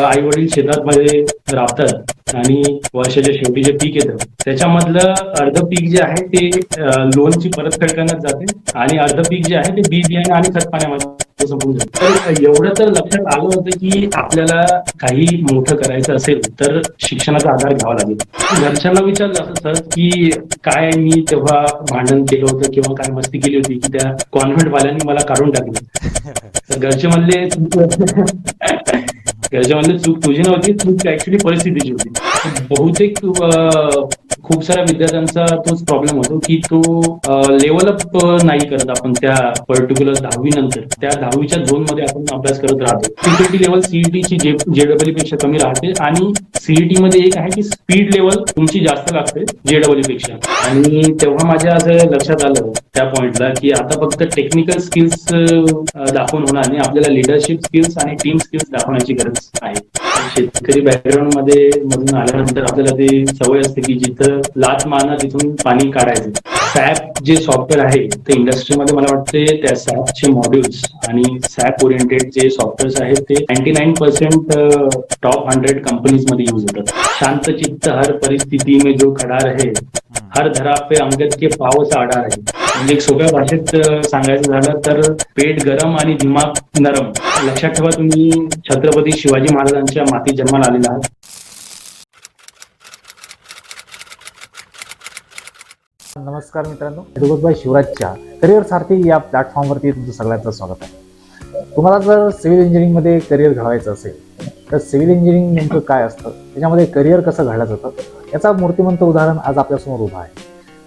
आई वडील शेतात मध्ये राबतात आणि वर्षाच्या शेवटी जे पीक येतं त्याच्यामधलं अर्ध पीक जे आहे ते लोनची परतफेड करण्यात जाते आणि अर्ध पीक जे आहे ते बी बियाणे आणि खत पाण्यामध्ये संपून जातं. तर एवढं तर लक्षात आलं होतं की आपल्याला काही मोठं करायचं असेल तर शिक्षणाचा आधार घ्यावा लागेल. घरच्यांना विचारलं असं सहज की काय मी तेव्हा भांडण केलं होतं किंवा काय मस्ती केली होती की त्या कॉन्व्हेंट वाल्यांनी मला काढून टाकलं. तर घरचे म्हणले घरचे म्हणले चूक तुझी नव्हती, चूक ऍक्च्युली परिस्थितीची होती. बहुतेक खूप साऱ्या विद्यार्थ्यांचा तोच प्रॉब्लेम होतो की तो लेवलअप नाही करत आपण त्या पर्टिक्युलर 10वी नंतर त्या 10वीच्या झोन मध्ये आपण अभ्यास करत राहतो. सिक्युरिटी लेवल सीईटीची जेडब्ल्यू पेक्षा कमी राहते आणि सीईटी मध्ये एक आहे की स्पीड लेवल तुमची जास्त लागते जेडब्ल्यू पेक्षा. आणि तेव्हा माझ्या असं लक्षात आलं त्या पॉइंटला की आता फक्त टेक्निकल स्किल्स दाखवून होणार नाही, आपल्याला लिडरशिप स्किल्स आणि टीम स्किल्स दाखवण्याची गरज आहे. शेतकरी बॅकग्राऊंड मध्ये मधून आल्यानंतर आपल्याला ते सवय असते की जिथं लाच मारणं तिथून पाणी काढायचं. सॅप जे सॉफ्टवेअर आहे ते इंडस्ट्रीमध्ये मला वाटते त्या सॅपचे मॉड्यूल्स आणि सॅप ओरिएंटेड जे सॉफ्टवेअर्स आहेत ते 99% टॉप 100 कंपनीज मध्ये यूज होतात. शांत चित्त हर परिस्थिती में जो खडा रहे, हर धरा पे अंगद के पाव सा आडा रहे. म्हणजे एक सोप्या भाषेत सांगायचं झालं तर पेट गरम आणि दिमाग नरम. लक्षात ठेवा, तुम्ही छत्रपती शिवाजी महाराजांच्या मातीत जन्माला आलेला आहात. नमस्कार मित्रांनो, एडुगोजबाई शिवराजच्या करिअर सारथी या प्लॅटफॉर्मवरती तुमचं सगळ्यांचं स्वागत आहे. तुम्हाला जर सिव्हिल इंजिनिअरिंगमध्ये करिअर घडवायचं असेल तर सिव्हिल इंजिनिअरिंग नेमकं काय असतं, त्याच्यामध्ये करिअर कसं घडलं जातं, याचा मूर्तिमंत उदाहरण आज आपल्यासमोर उभं आहे.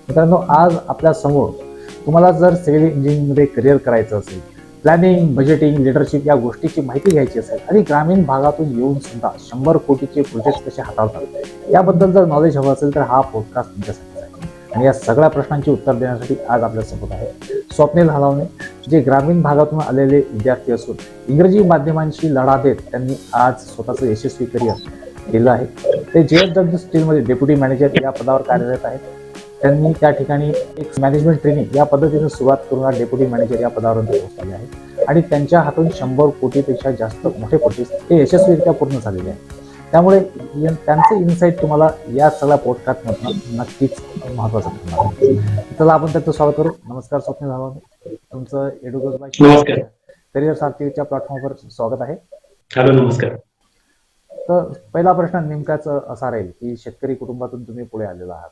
मित्रांनो, आज आपल्यासमोर तुम्हाला जर सिव्हिल इंजिनिअरिंगमध्ये करिअर करायचं असेल, प्लॅनिंग, बजेटिंग, लिडरशिप या गोष्टीची माहिती घ्यायची असेल आणि ग्रामीण भागातून येऊन सुद्धा 100 कोटीचे प्रोजेक्ट कसे हाताळतात याबद्दल जर नॉलेज हवं असेल तर हा पॉडकास्ट तुमच्यासाठी आहे. आणि या सगळ्या प्रश्नांची उत्तर देण्यासाठी आज आपल्यासोबत आहे स्वप्नील हलावणे, जे ग्रामीण भागातून आलेले विद्यार्थी असून इंग्रजी माध्यमांशी लढा देत त्यांनी आज स्वतःचं यशस्वी करिअर केलं आहे. ते JSW स्टीलमध्ये डेप्युटी मॅनेजर या पदावर कार्यरत आहेत. त्यांनी त्या ठिकाणी एक मॅनेजमेंट ट्रेनिंग या पद्धतीने सुरुवात करून डेप्युटी मॅनेजर या पदावर पोहोचलेले आहेत आणि त्यांच्या हातून 100 कोटीपेक्षा जास्त मोठे प्रोजेक्ट हे यशस्वीरित्या पूर्ण झालेले आहेत. त्यामुळे त्यांचे इन्साईट तुम्हाला या सगळ्या पॉडकास्टमधून नक्कीच महत्वाचं ठरणार आहे. चला आपण त्याचं स्वागत करू. नमस्कार स्वप्नील हलावणे, तुमचं एडुगोजबाई करिअर सारथीच्या प्लॅटफॉर्मवर स्वागत आहे. हॅलो, नमस्कार. तर पहिला प्रश्न नेमकाच असा राहील की शेतकरी कुटुंबातून तुम्ही पुढे आलेला आहात.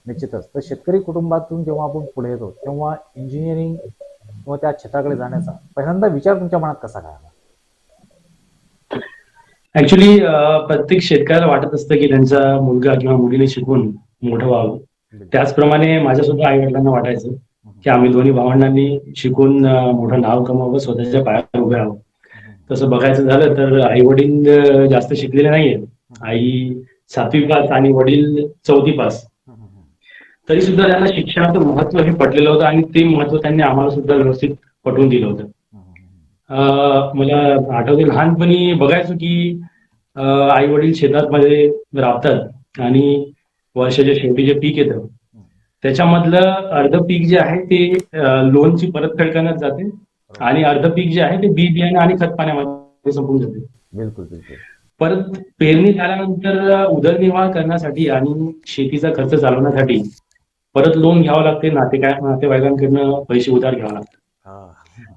निश्चितच, तर शेतकरी कुटुंबातून जेव्हा आपण पुढे येतो तेव्हा इंजिनिअरिंग किंवा त्या क्षेत्राकडे जाण्याचा पहिल्यांदा विचार तुमच्या मनात कसा काय आला? ऍक्च्युली प्रत्येक शेतकऱ्याला वाटत असतं की त्यांचा मुलगा किंवा मुलीने शिकून मोठं व्हावं. त्याचप्रमाणे माझ्या सुद्धा आई वडिलांना वाटायचं की आम्ही दोन्ही भावंडांनी शिकून मोठं नाव कमावं, स्वतःच्या पायावर उभे राहावं. तसं बघायचं झालं तर आई वडील जास्त शिकलेले नाहीये. आई 7वी पास आणि वडील 4थी पास. तरी सुद्धा त्यांना शिक्षणाचं महत्व हे पटलेलं होतं आणि ते महत्व त्यांनी आम्हाला सुद्धा व्यवस्थित पटवून दिलं होतं. मला आठवते लहानपणी बघायचो की आई वडील शेतात मध्ये राबतात आणि वर्षाच्या शेवटी जे पीक येतं त्याच्यामधलं अर्ध पीक जे आहे ते लोनची परतफेड करण्यात जाते आणि अर्ध पीक जे आहे ते बी बियाणे आणि खत पाण्यामध्ये संपून जाते. बिलकुल बिलकुल. परत पेरणी झाल्यानंतर उदरनिर्वाह करण्यासाठी आणि शेतीचा खर्च चालवण्यासाठी परत लोन घ्यावं लागते, नातेवाईकांकडनं पैसे उधार घ्यावं लागतात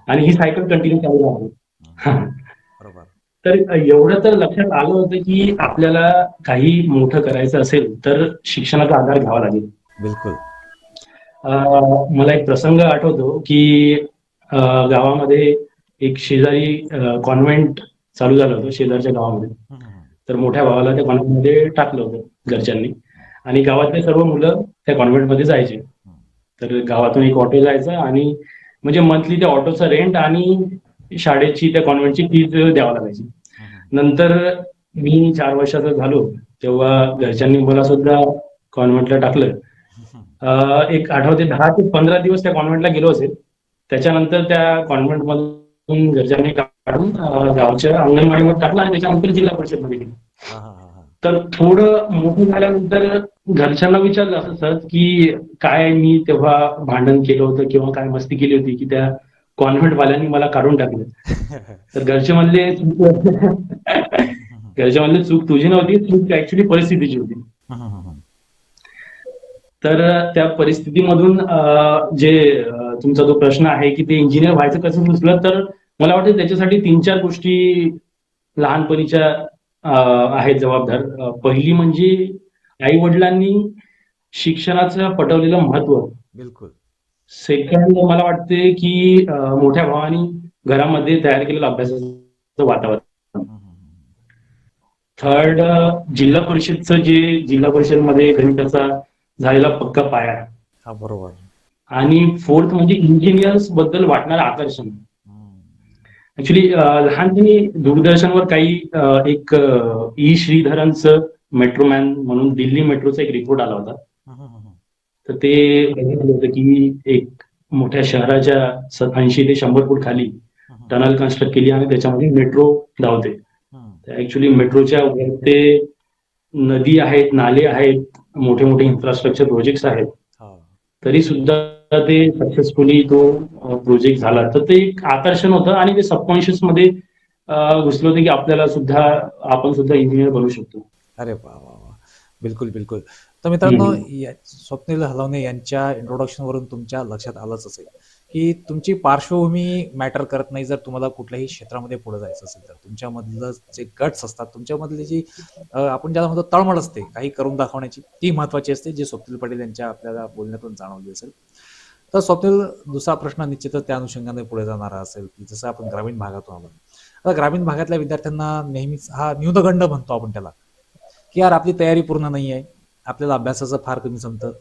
आणि ही सायकल कंटिन्यू चालू राहते. तर एवढं तर लक्षात आलं होतं की आपल्याला काही मोठं करायचं असेल तर शिक्षणाचा आधार घ्यावा लागेल. बिलकुल. मला एक प्रसंग आठवतो की गावामध्ये एक शेजारी कॉन्व्हेंट चालू झालं होतं शेजारच्या गावामध्ये. तर मोठ्या भावाला त्या कॉन्व्हेंटमध्ये टाकलं होतं घरच्यांनी आणि गावातले सर्व मुलं त्या कॉन्व्हेंटमध्ये जायचे. तर गावातून एक ऑटो जायचा आणि म्हणजे मंथली त्या ऑटोचा रेंट आणि शाळेची त्या कॉन्व्हेंटची फीज द्यावा लागायची. नंतर मी 4 वर्षाचा झालो तेव्हा घरच्यांनी मला सुद्धा कॉन्व्हेंटला टाकलं. एक आठवते 10 ते 15 दिवस त्या कॉन्व्हेंटला गेलो असेल. त्याच्यानंतर त्या कॉन्व्हेंट मधून घरच्यांनी काढून गावच्या अंगणवाडीमध्ये टाकलं आणि त्याच्यानंतर जिल्हा परिषद मध्ये गेलो. तर थोडं मोठं झाल्यानंतर घरच्यांना विचारलं असं सहज की काय मी तेव्हा भांडण केलं होतं किंवा काय मस्ती केली होती की त्या कॉन्व्हेंट वाल्यांनी मला काढून टाकलं. तर घरचे म्हणले त्याच्यामधली चूक तुझी नव्हती, चूक ऍक्च्युली परिस्थितीची होती. हम्म, हम्म, हम्म. तर त्या परिस्थितीमधून जे तुमचा जो प्रश्न आहे की ते इंजिनियर व्हायचं कसं सुचलं, तर मला वाटतं त्याच्यासाठी 3-4 गोष्टी लहानपणीच्या आहेत जबाबदार. पहिली म्हणजे आई-वडिलांनी शिक्षणाचं पटवलेलं महत्त्व. बिलकुल. सेकंड मला वाटते की मोठ्या भावानी घरामध्ये तयार केलेलं अभ्यासाचं वातावरण. हम्म, हम्म, हम्म. थर्ड जिल्हा परिषदमध्ये गणिताचा झालेला पक्का पाया. हा, बरोबर. आणि फोर्थ म्हणजे इंजिनियर्स बद्दल वाटणारं आकर्षण. हम्म. ऍक्च्युली लहानपणी दूरदर्शनवर काही एक ई श्रीधरनचं मेट्रोमॅन म्हणून दिल्ली मेट्रोचा एक रिपोर्ट आला होता. हम्म, हम्म, हम्म. तर ते बघितलं होतं की एक मोठ्या शहराच्या 80 ते 100 फूट खाली हम्म, टनल कन्स्ट्रक्ट केली आणि त्याच्यामध्ये मेट्रो धावते. हम्म. ऍक्च्युली मेट्रोच्या वरते नदी आहेत, नाले आहेत, मोठे मोठे इन्फ्रास्ट्रक्चर प्रोजेक्ट्स आहेत. हा. तरी सुद्धा ते सक्सेसफुली तो प्रोजेक्ट झाला. तर ते एक आकर्षण होतं आणि ते सबकॉन्शियस मध्ये घुसलं होतं की आपण सुद्धा इंजिनियर बनू शकतो. अरे वा वा वा, बिलकुल बिलकुल. तर मित्रांनो, स्वप्नील हलवणे यांच्या इंट्रोडक्शन वरून तुमच्या लक्षात आलंच असेल की तुमची पार्श्वभूमी मॅटर करत नाही. जर तुम्हाला कुठल्याही क्षेत्रामध्ये पुढे जायचं असेल तर तुमच्यामधलं जे गट्स असतात, तुमच्यामधली जी आपण ज्याला म्हणतो तळमळ असते काही करून दाखवण्याची, ती महत्वाची असते, जे स्वप्नील पटेल यांच्या आपल्याला बोलण्यातून जाणवली असेल. तर स्वप्नील, दुसरा प्रश्न निश्चितच त्या अनुषंगाने पुढे जाणारा असेल की जसं आपण ग्रामीण भागातून आलो. आता ग्रामीण भागातल्या विद्यार्थ्यांना नेहमीच हा न्यूनगंड म्हणतो आपण त्याला, की यार आपली तयारी पूर्ण नाही आहे, आपल्याला अभ्यासाचं फार कमी जमतं,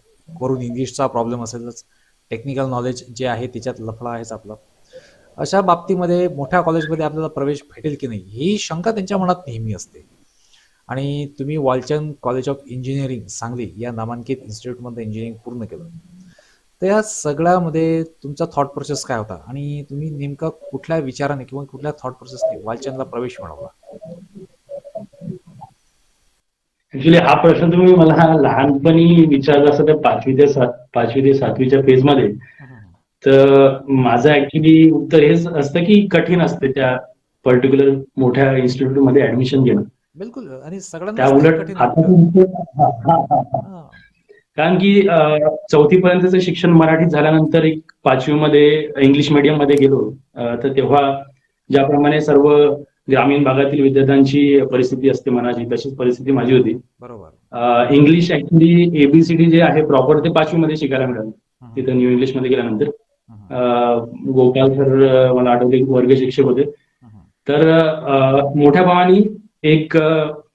वरून इंग्लिशचा प्रॉब्लेम असेलच, टेक्निकल नॉलेज जे आहे त्याच्यात लफडा आहेच आपला. अशा बाबतीमध्ये मोठ्या कॉलेजमध्ये आपल्याला प्रवेश भेटेल की नाही, ही शंका त्यांच्या मनात नेहमी असते. आणि तुम्ही Walchand college of engineering Sangli या नामांकित इन्स्टिट्यूटमध्ये इंजिनिअरिंग पूर्ण केलं. तर या सगळ्यामध्ये तुमचा थॉट प्रोसेस काय होता आणि तुम्ही नेमका कुठल्या विचाराने किंवा कुठल्या थॉट प्रोसेसने वालचंदला प्रवेश मिळवला? ऍक्च्युली हा प्रश्न तुम्ही मला लहानपणी विचारला असता त्या 5वी ते 7वीच्या फेजमध्ये, हम्म. तर माझं ऍक्च्युली उत्तर हेच असतं की कठीण असते त्या पर्टिक्युलर मोठ्या इन्स्टिट्यूट मध्ये ऍडमिशन घेणं. बिलकुल, आणि त्या सगळ्यांनाच ते उलट कठीण आता वाटतं. हा. कारण की 4थी पर्यंतचं शिक्षण मराठीत झाल्यानंतर एक 5वी मध्ये इंग्लिश मीडियम मध्ये गेलो. तर तेव्हा ज्याप्रमाणे सर्व ग्रामीण भागातील विद्यार्थ्यांची परिस्थिती असते मनाची, तशीच परिस्थिती माझी होती. बरोबर. इंग्लिश ऍक्च्युली एबीसीडी जे आहे प्रॉपर ते 5वी मध्ये शिकायला मिळालं हम्म. तिथं न्यू इंग्लिश मध्ये गेल्यानंतर. हम्म. गोपाल सर मला आठवते वर्ग शिक्षक होते. हम्म. तर मोठ्या भावानी एक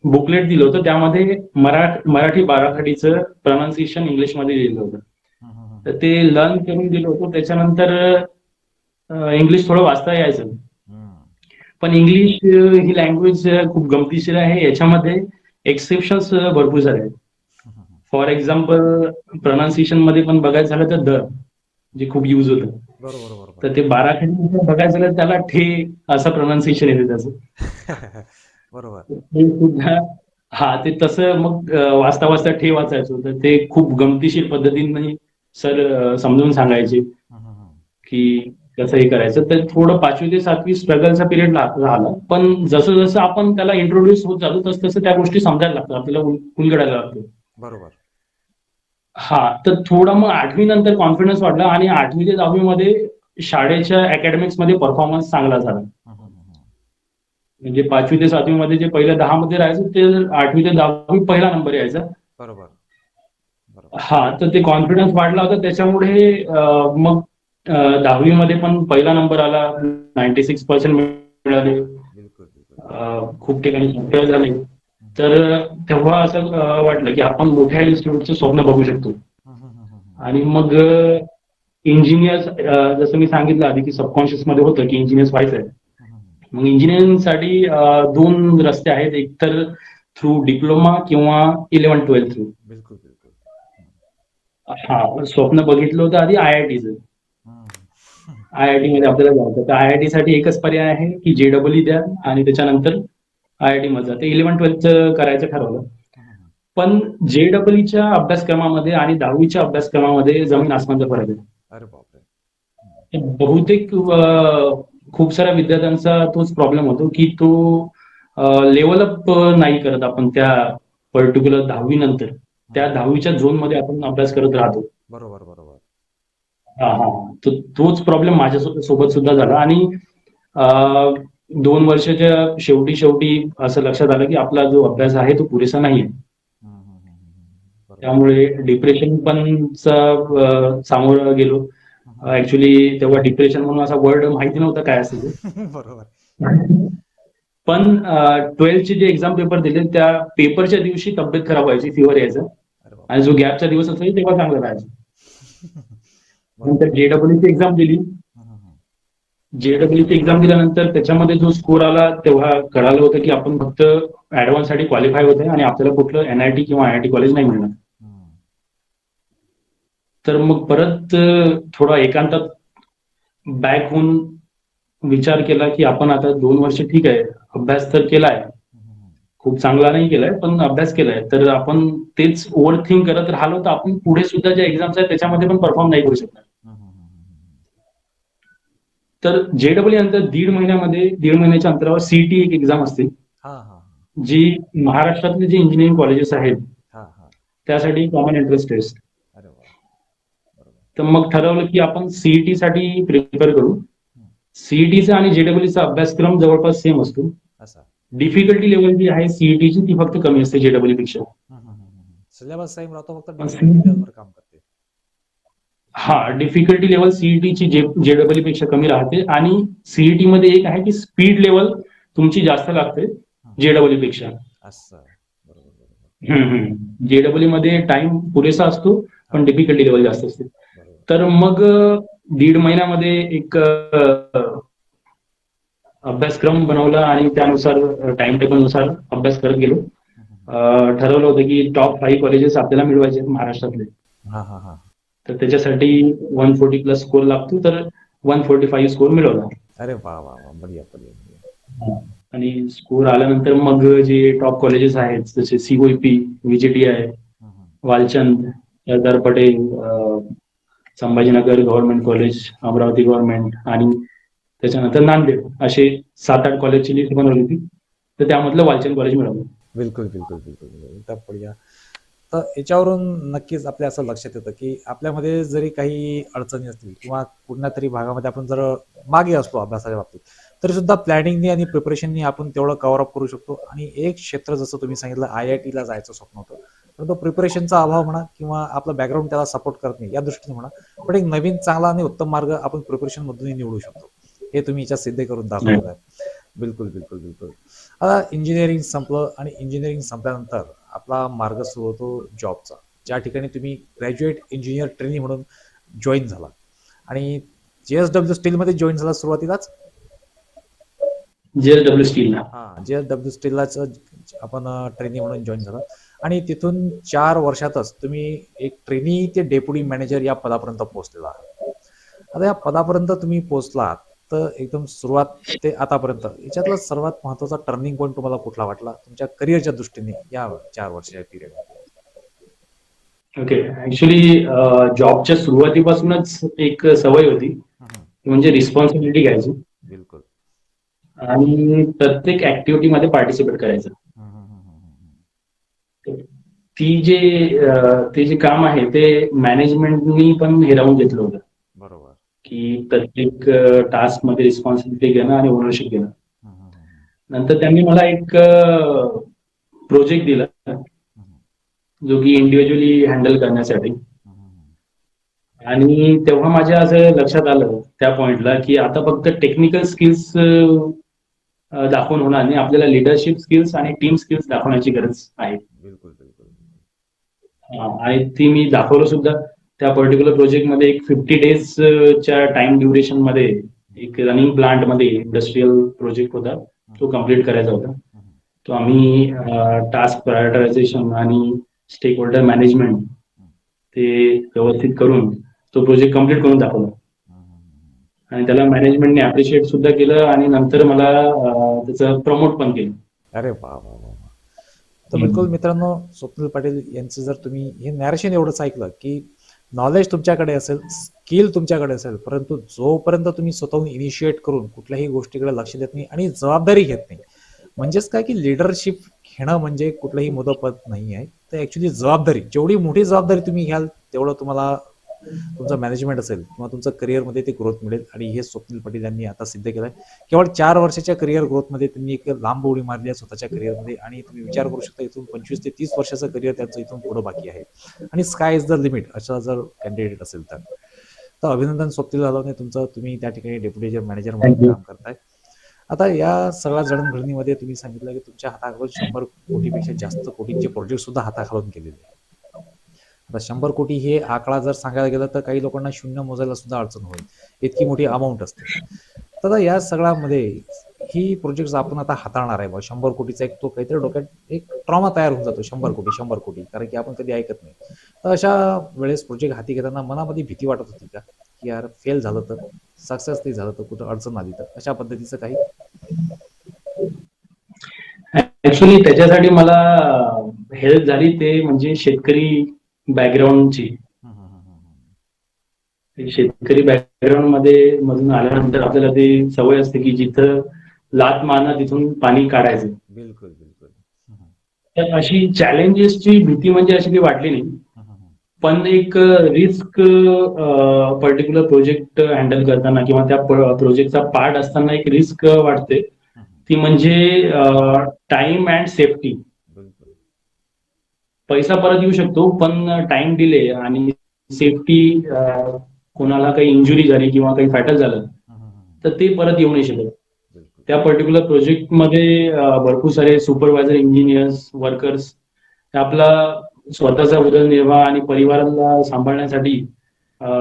बुकलेट दिलं होतं, त्यामध्ये मराठी बाराखडीचं प्रोनाउन्सिएशन इंग्लिशमध्ये लिहिलं होतं. हम्म. तर ते लर्न करून दिलं होतं. त्याच्यानंतर इंग्लिश थोडं वाचता यायचं. हम्म. पण इंग्लिश ही लँग्वेज खूप गमतीशीर आहे. याच्यामध्ये एक्सेप्शन्स भरपूर सारे आहेत. हम्म. फॉर एक्झाम्पल प्रोनाउन्सिएशन मध्ये पण बघायचं झालं तर जे खूप युज होतं. बरोबर बरोबर. तर ते बाराखडी बघायचं झालं त्याला ठे असं प्रोनाउन्सिएशन येते त्याचं. बरोबर. ते सुद्धा ते तसं मग वाचता वाचता ठे वाचायचो. तर ते खूप गमतीशीर पद्धतीने सर समजून सांगायचे हम्म. की कसं हे करायचं. तर थोडं 5वी ते 7वी स्ट्रगलचा पिरियड राहिला. पण जसं जसं आपण त्याला इंट्रोड्यूस होत जातो तसं तसं त्या गोष्टी समजायला लागतात, आपल्याला उलगडायला लागतो. बरोबर. तर थोडा मग 8वी नंतर कॉन्फिडन्स वाढला आणि 8वी ते 10वी मध्ये शाळेच्या अकॅडमिक्स मध्ये परफॉर्मन्स चांगला झाला. हम्म. म्हणजे 5वी ते 7वी मध्ये जे पहिल्या 10 मध्ये राहायचं ते 8वी ते 10वी पहिला नंबर यायचा. बरोबर. बरोबर. तर ते कॉन्फिडन्स वाढला होता, त्याच्यामुळे मग 10वी मध्ये पण पहिला नंबर आला, 96% मिळाले. बिलकुल बिलकुल. खूप ठिकाणी सफळ झाले. तर तेव्हा असं वाटलं की आपण मोठ्या इन्स्टिट्यूटचं स्वप्न बघू शकतो. हम्म. आणि मग इंजिनियर्स, जसं मी सांगितलं आधी की सबकॉन्शियस मध्ये होतं की इंजिनियर्स व्हायचं आहे. मग इंजिनिअरिंगसाठी 2 रस्ते आहेत, एक तर थ्रू डिप्लोमा किंवा 11th-12th थ्रू. बिलकुल बिलकुल. स्वप्न बघितलं होतं आधी IITचं. हम्म. IIT मध्ये आपल्याला जायचं. तर IIT साठी एकच पर्याय आहे की JEE द्या आणि त्याच्यानंतर IIT मध्ये जा. ते 11th-12th करायचं ठरवलं. हम्म. पण JEEच्या अभ्यासक्रमामध्ये आणि 10वीच्या अभ्यासक्रमामध्ये जमीन आसमानचा फरक आहे. अरे बापरे. बहुतेक खूप साऱ्या विद्यार्थ्यांचा तोच प्रॉब्लेम होतो की तो लेवलअप नाही करत आपण त्या पर्टिक्युलर 10वी नंतर. त्या 10वीच्या झोनमध्ये आपण अभ्यास करत राहतो. बरोबर बरोबर. हां, हां. तर तोच प्रॉब्लेम माझ्या सोबत सुद्धा झाला आणि अ, 2 वर्षाच्या शेवटी असं लक्षात आलं, की आपला जो अभ्यास आहे तो पुरेसा नाहीये. बरोबर. त्यामुळे डिप्रेशन पण सामोरं गेलो. ॲक्चुअली तेव्हा डिप्रेशन म्हणून असा वर्ड माहिती नव्हता काय असतं ते. बरोबर. पण 12चे जे एक्झाम पेपर दिले त्या पेपरच्या दिवशी तब्येत खराब व्हायची, फीव्हर यायचा अरे बाप. आणि जो गॅपचा दिवस असायचा तेव्हा चांगलं राहायचं. बरोबर. नंतर जे-डबल-ईची एक्झाम दिली. जे-डबल-ईची एक्झाम दिल्यानंतर त्याच्यामध्ये जो स्कोर आला तेव्हा कळालं होतं, की आपण फक्त ॲडव्हान्ससाठी क्वालिफाय होतोय आणि आपल्याला कुठलं एन-आय-टी किंवा आय-आय-टी कॉलेज नाही मिळणार. तर मग परत थोडा एकांतात बॅक होऊन विचार केला, की आपण आता 2 वर्ष ठीक आहे, अभ्यास तर केलाय. खूप चांगला नाही केलाय, पण अभ्यास केलाय. तर आपण तेच ओव्हरथिंक करत राहिलो, तर आपण पुढे सुद्धा ज्या एक्झाम्स आहेत त्याच्यामध्ये पण परफॉर्म नाही करू शकणार. तर जे-डबल-ई नंतर दीड महिन्याच्या अंतरावर सी-ई-टी एक एक्झाम असते, हा हा जी महाराष्ट्रातले जे इंजिनिअरिंग कॉलेजेस आहेत हा हा. त्यासाठी कॉमन एंट्रन्स टेस्ट. अरे वा. बरोबर. तर मग ठरवलं, की आपण सी-ई-टी साठी प्रिपेअर करू. सी-ई-टीचा आणि जे-डबल-ईचा अभ्यासक्रम जवळपास सेम असतो. असा. डिफिकल्टी लेव्हल जी आहे सी-ई-टीची ती फक्त कमी असते जे-डबल-ई पेक्षा. सिलेबस सेम राहतो, फक्त पण डिफिकल्टी लेवलवर काम करते. हां, डिफिकल्टी लेव्हल सी-ई-टीची जे-डबल-ई पेक्षा कमी राहते आणि सी-ई-टी मध्ये एक आहे, की स्पीड लेव्हल तुमची जास्त लागते जे-डबल-ई पेक्षा. असं. बरोबर बरोबर. हं, हं. जे-डबल-ई मध्ये टाईम पुरेसा असतो, पण डिफिकल्टी लेव्हल जास्त असते. बरोबर. तर मग दीड महिन्यामध्ये एक अभ्यासक्रम बनवला आणि त्यानुसार टाईम टेबलनुसार अभ्यास करत गेलो. ठरवलं होतं, की टॉप 5 कॉलेजेस आपल्याला मिळवायचे आहेत महाराष्ट्रातले. हा हा हा. तर त्याच्यासाठी 140 प्लस स्कोर लागतो, तर 145 स्कोर मिळवला. अरे वा वा वा. बढिया बढिया बढिया. आणि स्कोर आल्यानंतर मग जे टॉप कॉलेजेस आहेत जसे COEP, VJTI, Walchand, Sardar Patel, Sambhajinagar government college, Amravati government आणि त्याच्यानंतर नांदेड असे 7-8 कॉलेजची लिस्ट बनवली होती. तर त्यामधलं वालचंद कॉलेज मिळालं. बिलकुल बिलकुल बिलकुल बिलकुल. एकदम बढिया. तर याच्यावरून नक्कीच आपल्या असं लक्षात येतं, की आपल्यामध्ये जरी काही अडचणी असतील किंवा कुठल्या तरी भागामध्ये आपण जर मागे असतो अभ्यासाच्या बाबतीत, तरी सुद्धा प्लॅनिंगनी आणि प्रिपरेशननी आपण तेवढं कव्हर अप करू शकतो. आणि एक क्षेत्र जसं तुम्ही सांगितलं IIT-ला जायचं स्वप्न होतं, परंतु प्रिपरेशनचा अभाव म्हणा किंवा आपलं बॅकग्राऊंड त्याला सपोर्ट करत नाही या दृष्टीने म्हणा, पण एक नवीन चांगला आणि उत्तम मार्ग आपण प्रिपरेशन मधूनही निवडू शकतो. हे तुम्ही याच्यात सिद्ध करून दाखवलेलं आहे. बिलकुल बिलकुल बिलकुल. आता इंजिनिअरिंग संपलं आणि इंजिनिअरिंग संपल्यानंतर आपला मार्ग सुरू होतो जॉबचा, ज्या ठिकाणी तुम्ही ग्रॅज्युएट इंजिनियर ट्रेनी म्हणून जॉईन झाला आणि JSW स्टीलमध्ये जॉईन झाला सुरुवातीलाच. JSW स्टीलला. हा, JSW स्टीललाच आपण ट्रेनी म्हणून जॉईन झाला आणि तिथून 4 वर्षातच तुम्ही एक ट्रेनी ते डेप्युटी मॅनेजर या पदापर्यंत पोहोचलेला आहात. आता या पदापर्यंत तुम्ही पोहोचलात, तर एकदम सुरुवात ते आतापर्यंत याच्यातला सर्वात महत्वाचा टर्निंग पॉईंट तुम्हाला कुठला वाटला तुमच्या करिअरच्या दृष्टीने या 4 वर्षाच्या पिरियड? ओके. ऍक्च्युली जॉबच्या सुरुवातीपासूनच एक सवय होती, म्हणजे रिस्पॉन्सिबिलिटी घ्यायची बिलकुल. आणि प्रत्येक ऍक्टिव्हिटीमध्ये पार्टिसिपेट करायचं. ते जे काम आहे ते मॅनेजमेंटनी पण हिरावून घेतलं होतं, बरोबर. की प्रत्येक टास्क मध्ये रिस्पॉन्सिबिलिटी घेणं आणि ओनरशिप घेणं. नंतर त्यांनी मला एक प्रोजेक्ट दिला, जो की इंडिव्हिज्युअली हँडल करण्यासाठी. आणि तेव्हा माझ्या असं लक्षात आलं त्या पॉइंटला, की आता फक्त टेक्निकल स्किल्स दाखवून होणार नाही, आपल्याला लिडरशिप स्किल्स आणि टीम स्किल्स दाखवण्याची गरज आहे. बिलकुल बिलकुल. आणि ती मी दाखवलं सुद्धा. त्या पर्टिक्युलर प्रोजेक्टमध्ये एक 50 डेजच्या टाइम ड्युरेशन मध्ये एक रनिंग प्लांट मध्ये इंडस्ट्रियल प्रोजेक्ट होता, तो कम्प्लीट करायचा होता. तो आम्ही टास्क प्रायोरिटायझेशन आणि स्टेक होल्डर मॅनेजमेंट ते व्यवस्थित करून तो प्रोजेक्ट कम्प्लीट करून दाखवला आणि त्याला मॅनेजमेंटने अप्रिशिएट सुद्धा केलं आणि नंतर मला त्याचं प्रमोट पण केलं. अरे वा वा वा. तर बिलकुल मित्रांनो, स्वप्नील पाटील यांचं जर तुम्ही हे नॅरेशन एवढंच ऐकलं, की नॉलेज तुमच्याकडे असेल, स्किल तुमच्याकडे असेल, परंतु जोपर्यंत तुम्ही स्वतःहून इनिशिएट करून कुठल्याही गोष्टीकडे लक्ष देत नाही आणि जबाबदारी घेत नाही, म्हणजेच काय की लिडरशिप घेणं म्हणजे कुठलंही मोठं नाही आहे. तर ऍक्च्युली जबाबदारी, जेवढी मोठी जबाबदारी तुम्ही घ्याल तेवढं तुम्हाला तुमचं मॅनेजमेंट असेल किंवा तुमचं करिअरमध्ये ते ग्रोथ मिळेल. आणि हे स्वप्नील पटेल यांनी आता सिद्ध केलंय. केवळ 4 वर्षाच्या करिअर ग्रोथमध्ये त्यांनी एक लांब उडी मारली आहे स्वतःच्या करिअरमध्ये. आणि तुम्ही विचार करू शकता इथून 25 ते 30 वर्षाचं करिअर त्यांचं इथून पुढे बाकी आहे. आणि स्काय इज द लिमिट असा जर कॅन्डिडेट असेल तर अभिनंदन स्वप्नील जाधवने तुमचं. तुम्ही त्या ठिकाणी डेप्युटी मॅनेजर म्हणून थँक्यू. काम करताय. आता या सगळ्या जडणघडणीमध्ये तुम्ही सांगितलं की तुमच्या हाताखालून 100 कोटीपेक्षा जास्त कोटींचे प्रोजेक्ट सुद्धा हाताखालून केलेले आहे. आता 100 कोटी हे आकडा जर सांगायला गेलं तर काही लोकांना शून्य मोजायला सुद्धा अडचण होईल, इतकी मोठी अमाऊंट असते. तर या सगळ्यामध्ये ही प्रोजेक्ट आपण आता हाताळणार आहे. 100 कोटीचा एक तो काहीतरी डोक्यात एक ट्रॉमा तयार होऊन जातो. 100 कोटी कारण की आपण कधी ऐकत नाही. तर अशा वेळेस प्रोजेक्ट हाती घेताना मनामध्ये भीती वाटत होती का, की यार फेल झालं तर, सक्सेस नाही झालं तर, कुठं अडचण आली तर, अशा पद्धतीचं काही? ऍक्च्युली त्याच्यासाठी मला हेल्प झाली ते म्हणजे शेतकरी बॅकग्राऊंडची. शेतकरी बॅकग्राऊंड मध्ये मधून आल्यानंतर आपल्याला ते सवय असते की जिथं लात मारणं तिथून पाणी काढायचं. बिलकुल बिलकुल. तर अशी चॅलेंजेसची भीती म्हणजे अशी काही वाटली नाही. पण एक रिस्क पर्टिक्युलर प्रोजेक्ट हँडल करताना किंवा त्या प्रोजेक्टचा पार्ट असताना एक रिस्क वाटते. ती म्हणजे टाइम अँड सेफ्टी. बिलकुल. पैसा परत येऊ शकतो पण टाइम डिले आणि सेफ्टी, कोणाला काही इंजुरी झाली किंवा काही फॅटल झालं तर ते परत येऊ नाही शकत. बिलकुल. त्या पर्टिक्युलर प्रोजेक्टमध्ये भरपूर सारे सुपरवायझर, इंजिनियर्स, वर्कर्स आपला स्वतःचा उदरनिर्वाह आणि परिवाराला सांभाळण्यासाठी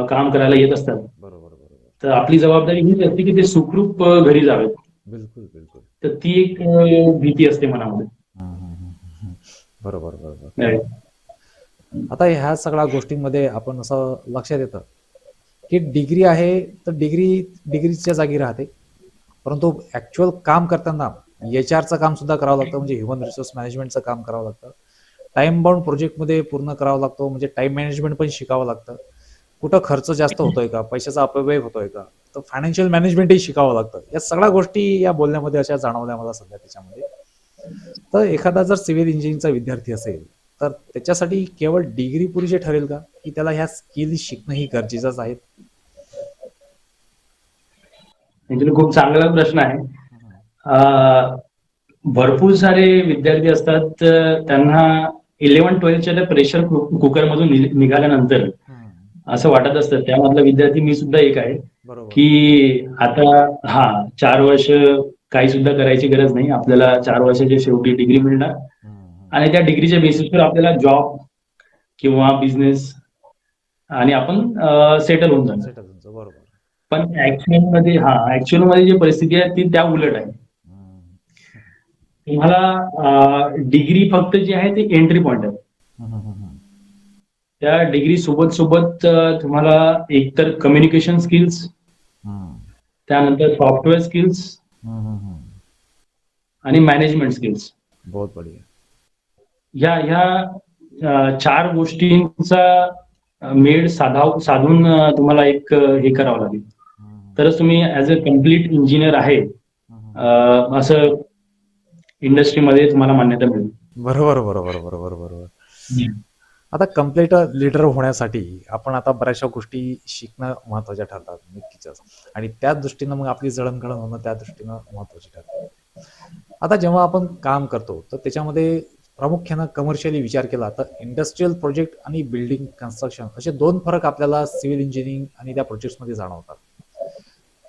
काम करायला येत असतात. बरोबर बरोबर. तर आपली जबाबदारी हीच असते की ते सुखरूप घरी जावेत. बिलकुल बिलकुल. तर ती एक भीती असते मनामध्ये. बरोबर बरोबर. आता ह्या सगळ्या गोष्टींमध्ये आपण असं लक्षात येतं की डिग्री आहे तर डिग्रीच्या जागी राहते, परंतु ऍक्च्युअल काम करताना HR चं काम सुद्धा करावं लागतं, म्हणजे ह्युमन रिसोर्स मॅनेजमेंटचं काम करावं लागतं. टाइम बाउंड प्रोजेक्टमध्ये पूर्ण करावं लागतो, म्हणजे टाइम मॅनेजमेंट पण शिकावं लागतं. कुठं खर्च जास्त होतोय का, पैशाचा अपव्यय होतोय का, तर फायनान्शियल मॅनेजमेंटही शिकावं लागतं. या सगळ्या गोष्टी या बोलण्यामध्ये अशा जाणवल्या मला सध्या त्याच्यामध्ये. तर एखादा जर सिव्हिल इंजिनिअरिंगचा विद्यार्थी असेल तर त्याच्यासाठी केवळ डिग्री पुरेशी ठरेल का, की त्याला ह्या स्किल शिकणंही गरजेचंच आहे? म्हणजे खूप चांगला प्रश्न आहे. भरपूर सारे विद्यार्थी असतात त्यांना 11-12च्या प्रेशर कुकर मधून निघाल्यानंतर असं वाटत असतं, त्यामधला विद्यार्थी मी सुद्धा एक आहे, बरोबर. की आता 4 वर्ष काही सुद्धा करायची गरज नाही. आपल्याला 4 वर्षाच्या शेवटी डिग्री मिळणार आणि त्या डिग्रीच्या बेसिसवर आपल्याला जॉब किंवा बिझनेस आणि आपण सेटल होऊन जाणार. सेटल तुमचं बरोबर. पण ऍक्च्युअल मध्ये जी परिस्थिती आहे ती त्या उलट आहे. तुम्हाला डिग्री फक्त जी आहे ती एंट्री पॉइंट आहे. त्या डिग्री सोबत सोबत तुम्हाला एकतर कम्युनिकेशन स्किल्स, त्यानंतर सॉफ्टवेअर स्किल्स आणि मॅनेजमेंट स्किल्स, बहुत बढिया. ह्या 4 गोष्टींचा मेळ साधून तुम्हाला एक हे करावं लागेल, तरच तुम्ही ऍज अ कम्प्लीट इंजिनियर आहे असं इंडस्ट्रीमध्ये तुम्हाला मान्यता मिळेल. बरोबर बरोबर बरोबर बरोबर. आता कम्प्लीट लीडर होण्यासाठी आपण आता बऱ्याचशा गोष्टी शिकणं महत्वाच्या ठरतात नक्कीच, आणि त्याच दृष्टीनं मग आपली जळणघळण होणं त्या दृष्टीनं महत्वाची ठरते. आता जेव्हा आपण काम करतो तर त्याच्यामध्ये प्रामुख्यानं कमर्शियली विचार केला तर इंडस्ट्रीयल प्रोजेक्ट आणि बिल्डिंग कन्स्ट्रक्शन असे 2 फरक आपल्याला सिव्हिल इंजिनिअरिंग आणि त्या प्रोजेक्ट्समध्ये जाणवतात.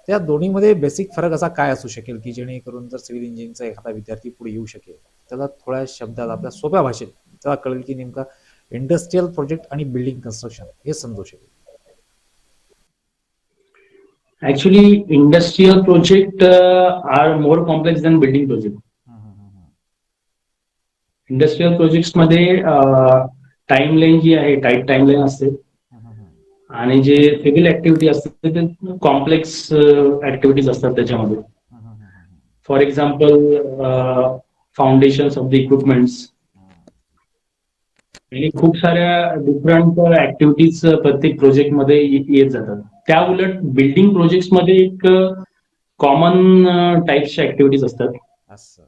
त्या दोन्हीमध्ये बेसिक फरक असा काय असू शकेल की जेणेकरून जर सिव्हिल इंजिनिअरिंगचा एखादा विद्यार्थी पुढे येऊ शकेल, त्याला थोड्या शब्दात आपल्या सोप्या भाषेत त्याला कळेल की नेमका इंडस्ट्रियल प्रोजेक्ट आणि बिल्डिंग कन्स्ट्रक्शन हे समजू शकेल? Actually industrial project are more complex than building project. Industrial projects मध्ये टाइमलाईन जी आहे टाईट टाइमलाईन असते आणि जे सिव्हिल ऍक्टिव्हिटी असते ते कॉम्प्लेक्स ऍक्टिव्हिटीज असतात त्याच्यामध्ये. For example foundation of the equipments आणि खूप साऱ्या डिफरंट ऍक्टिव्हिटीज प्रत्येक प्रोजेक्ट मध्ये येत जातात. त्या उलट बिल्डिंग प्रोजेक्ट्स मध्ये एक कॉमन टाइप्सच्या ऍक्टिव्हिटीज असतात. असं.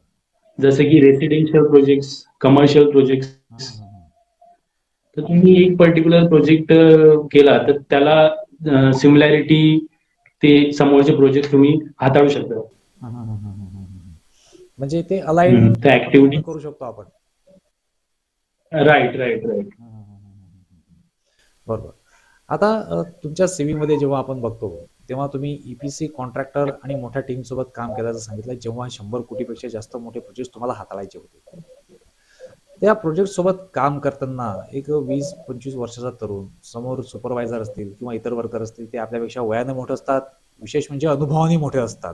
जसं की रेसिडेन्शियल प्रोजेक्ट्स, कमर्शियल प्रोजेक्ट्स. हम्म, हम्म, हम्म. तर तुम्ही एक पर्टिक्युलर प्रोजेक्ट केला तर त्याला सिमिलॅरिटी ते समोरचे प्रोजेक्ट तुम्ही हाताळू शकता. हम्म, हम्म, हम्म, हम्म, हम्म. म्हणजे ते अलाइड त्या पद्धतीनं ऍक्टिव्हिटी. करू शकतो आपण. Right, right, right. Hmm, hmm, hmm, hmm, हम्म. बरोबर. आता तुमच्या CV मध्ये जेव्हा आपण बघतो तेव्हा तुम्ही EPC कॉन्ट्रॅक्टर आणि मोठ्या टीम सोबत काम केल्याचं सांगितलं, जेव्हा 100 कोटीपेक्षा जास्त मोठे प्रोजेक्ट तुम्हाला हाताळायचे होते. त्या प्रोजेक्ट सोबत काम करताना एक 20-25 वर्षाचा तरुण समोर सुपरवायझर असतील किंवा इतर वर्कर असतील, ते आपल्यापेक्षा वयाने मोठे असतात, विशेष म्हणजे अनुभवाने मोठे असतात.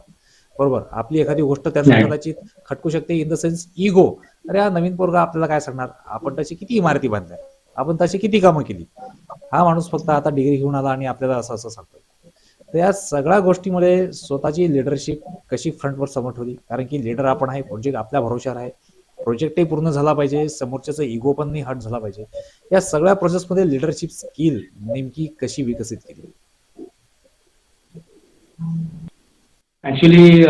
बरोबर, आपली एखादी गोष्ट त्यांना नाही. कदाचित खटकू शकते, इन द सेन्स इगो. अरे हा नवीन पोरगा आपल्याला काय सांगणार, आपण त्याची किती इमारती बांधल्या, आपण तशी किती कामं केली, हा माणूस फक्त आता डिग्री घेऊन आला आणि आपल्याला असं असं सांगतोय. तर या सगळ्या गोष्टीमध्ये स्वतःची लिडरशिप कशी फ्रंटवर समोर ठेवली, कारण की लिडर आपण आहे, प्रोजेक्ट आपल्या भरोशावर आहे, प्रोजेक्टही पूर्ण झाला पाहिजे, समोरच्याचा इगो पण नाही हट झाला पाहिजे. या सगळ्या प्रोसेसमध्ये लिडरशिप स्किल नेमकी कशी विकसित केली? ऍक्च्युली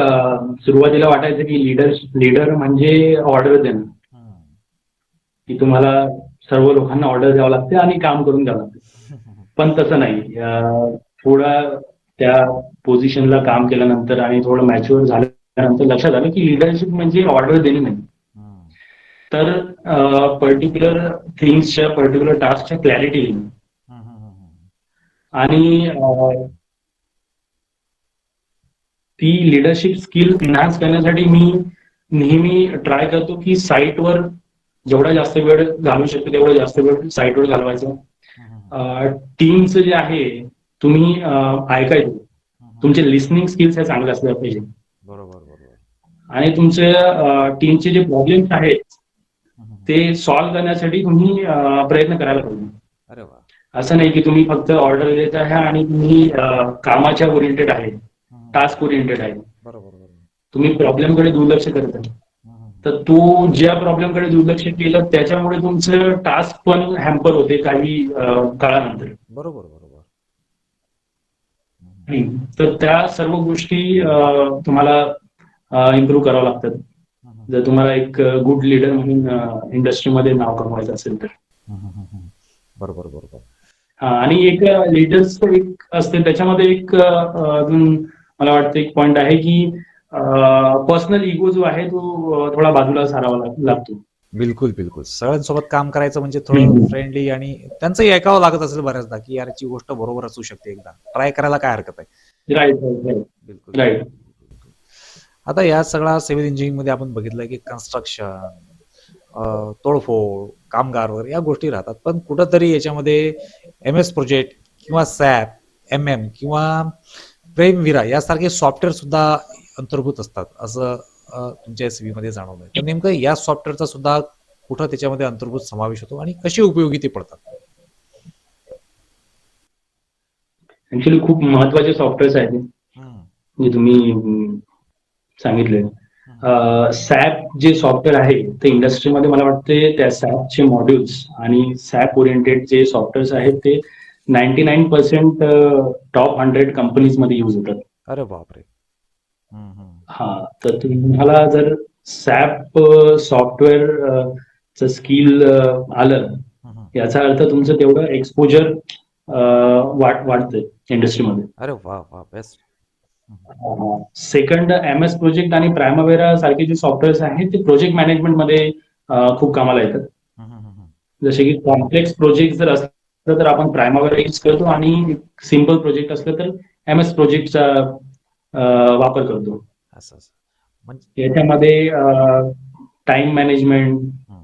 सुरुवातीला वाटायचं की लीडर म्हणजे ऑर्डर देणं, हम्म. की तुम्हाला सर्व लोकांना ऑर्डर द्यावं लागते आणि काम करून द्यावं लागते. पण तसं नाही. थोडा त्या पोझिशनला काम केल्यानंतर आणि थोडं मॅच्युअर झाल्यानंतर लक्षात आलं की लिडरशिप म्हणजे ऑर्डर देणे नाही, हम्म. तर पर्टिक्युलर थिंग्सच्या, पर्टिक्युलर टास्कच्या क्लॅरिटी देणे. हम्म, हम्म, हम्म. आणि ती लिडरशिप स्किल एनहान्स करण्यासाठी मी नेहमी ट्राय करतो की साईटवर जेवढा जास्त वेळ घालवू शकतो तेवढा जास्त वेळ साईटवर घालवायचा. हम्म, हम्म, टीमचं जे आहे तुम्ही ऐकायचं, हम्म. तुमचे लिसनिंग स्किल्स हे चांगले असले पाहिजे. बरोबर, बरोबर. आणि तुमच्या टीमचे जे प्रॉब्लेम्स आहेत हम्म, हम्म. ते सॉल्व्ह करण्यासाठी तुम्ही प्रयत्न करायला पाहिजे. अरे वा. असं नाही की तुम्ही फक्त ऑर्डर देत आहे आणि तुम्ही कामाच्या ओरिएंटेड आहे, हम्म, हम्म. टास्क ओरिएंटेड आहे, बरोबर, बरोबर. तुम्ही प्रॉब्लेमकडे दुर्लक्ष करत आहे. हम्म, हम्म. तर तू ज्या प्रॉब्लेमकडे दुर्लक्ष केलं त्याच्यामुळे तुमचं टास्क पण हॅम्पर होते काही काळानंतर. बरोबर, बरोबर. हम्म, तर त्या सर्व गोष्टी तुम्हाला इम्प्रूव्ह कराव्या लागतात हम्म, जर तुम्हाला एक गुड लीडर म्हणून इंडस्ट्रीमध्ये नाव कमवायचं असेल तर. हम्म, हम्म, हम्म. बरोबर, बरोबर. हा, आणि एक लीडर्स एक असते त्याच्यामध्ये एक अजून मला वाटतं एक पॉइंट आहे की पर्सनल इगो जो आहे तो थोडा बाजूला सारावा लागतो. बिलकुल, बिलकुल. सगळ्यांसोबत काम करायचं म्हणजे थोडं हम्म. फ्रेंडली आणि त्यांचंही ऐकावं लागत असेल बऱ्याचदा, की यारची गोष्ट बरोबर असू शकते, एकदा ट्राय करायला काय हरकत आहे. Right, right, right. बिलकुल, राईट. बिलकुल, बिलकुल. आता या सगळ्या सिव्हिल इंजिनिअरिंगमध्ये आपण बघितलं की कन्स्ट्रक्शन, तोडफोड, कामगार वगैरे या गोष्टी राहतात. पण कुठंतरी याच्यामध्ये MS प्रोजेक्ट किंवा सॅप, MM किंवा प्रेमविरा यासारखे सॉफ्टवेअर सुद्धा अंतर्भूत असतात, असं तुमच्या CV मध्ये जाणवलंय. तर नेमकं या सॉफ्टवेअरचा सुद्धा कुठं त्याच्यामध्ये अंतर्भूत समावेश होतो आणि कशी उपयोगी ते पडतात? ऍक्च्युली खूप महत्वाचे सॉफ्टवेअर्स आहेत हे, हम्म, जे तुम्ही सांगितले. हम्म, सॅप जे सॉफ्टवेअर आहे ते इंडस्ट्रीमध्ये मला वाटते त्या सॅपचे मॉड्यूल्स आणि सॅप ओरिएंटेड जे सॉफ्टवेअर्स आहेत ते 99% टॉप 100 कंपनीजमध्ये यूज होतात. अरे बापरे. हम्म, हम्म, हा, तर तुम्हाला जर सॅप सॉफ्टवेअर च स्किल आलं, हम्म. याचा अर्थ तुमचं तेवढं एक्सपोजर वाढतंय इंडस्ट्रीमध्ये. अरे वा वा, बेस्ट. सेकंड, MS प्रोजेक्ट आणि प्रायमावेरा सारखे जे सॉफ्टवेअर्स आहेत ते प्रोजेक्ट मॅनेजमेंटमध्ये खूप कामाला येतात. जसे की कॉम्प्लेक्स प्रोजेक्ट जर असलं तर आपण प्रायमावेरा यूज करतो आणि सिम्पल प्रोजेक्ट असलं तर MS प्रोजेक्टचा वापर करतो. असं असं म्हणजे याच्यामध्ये टाइम मॅनेजमेंट हम्म,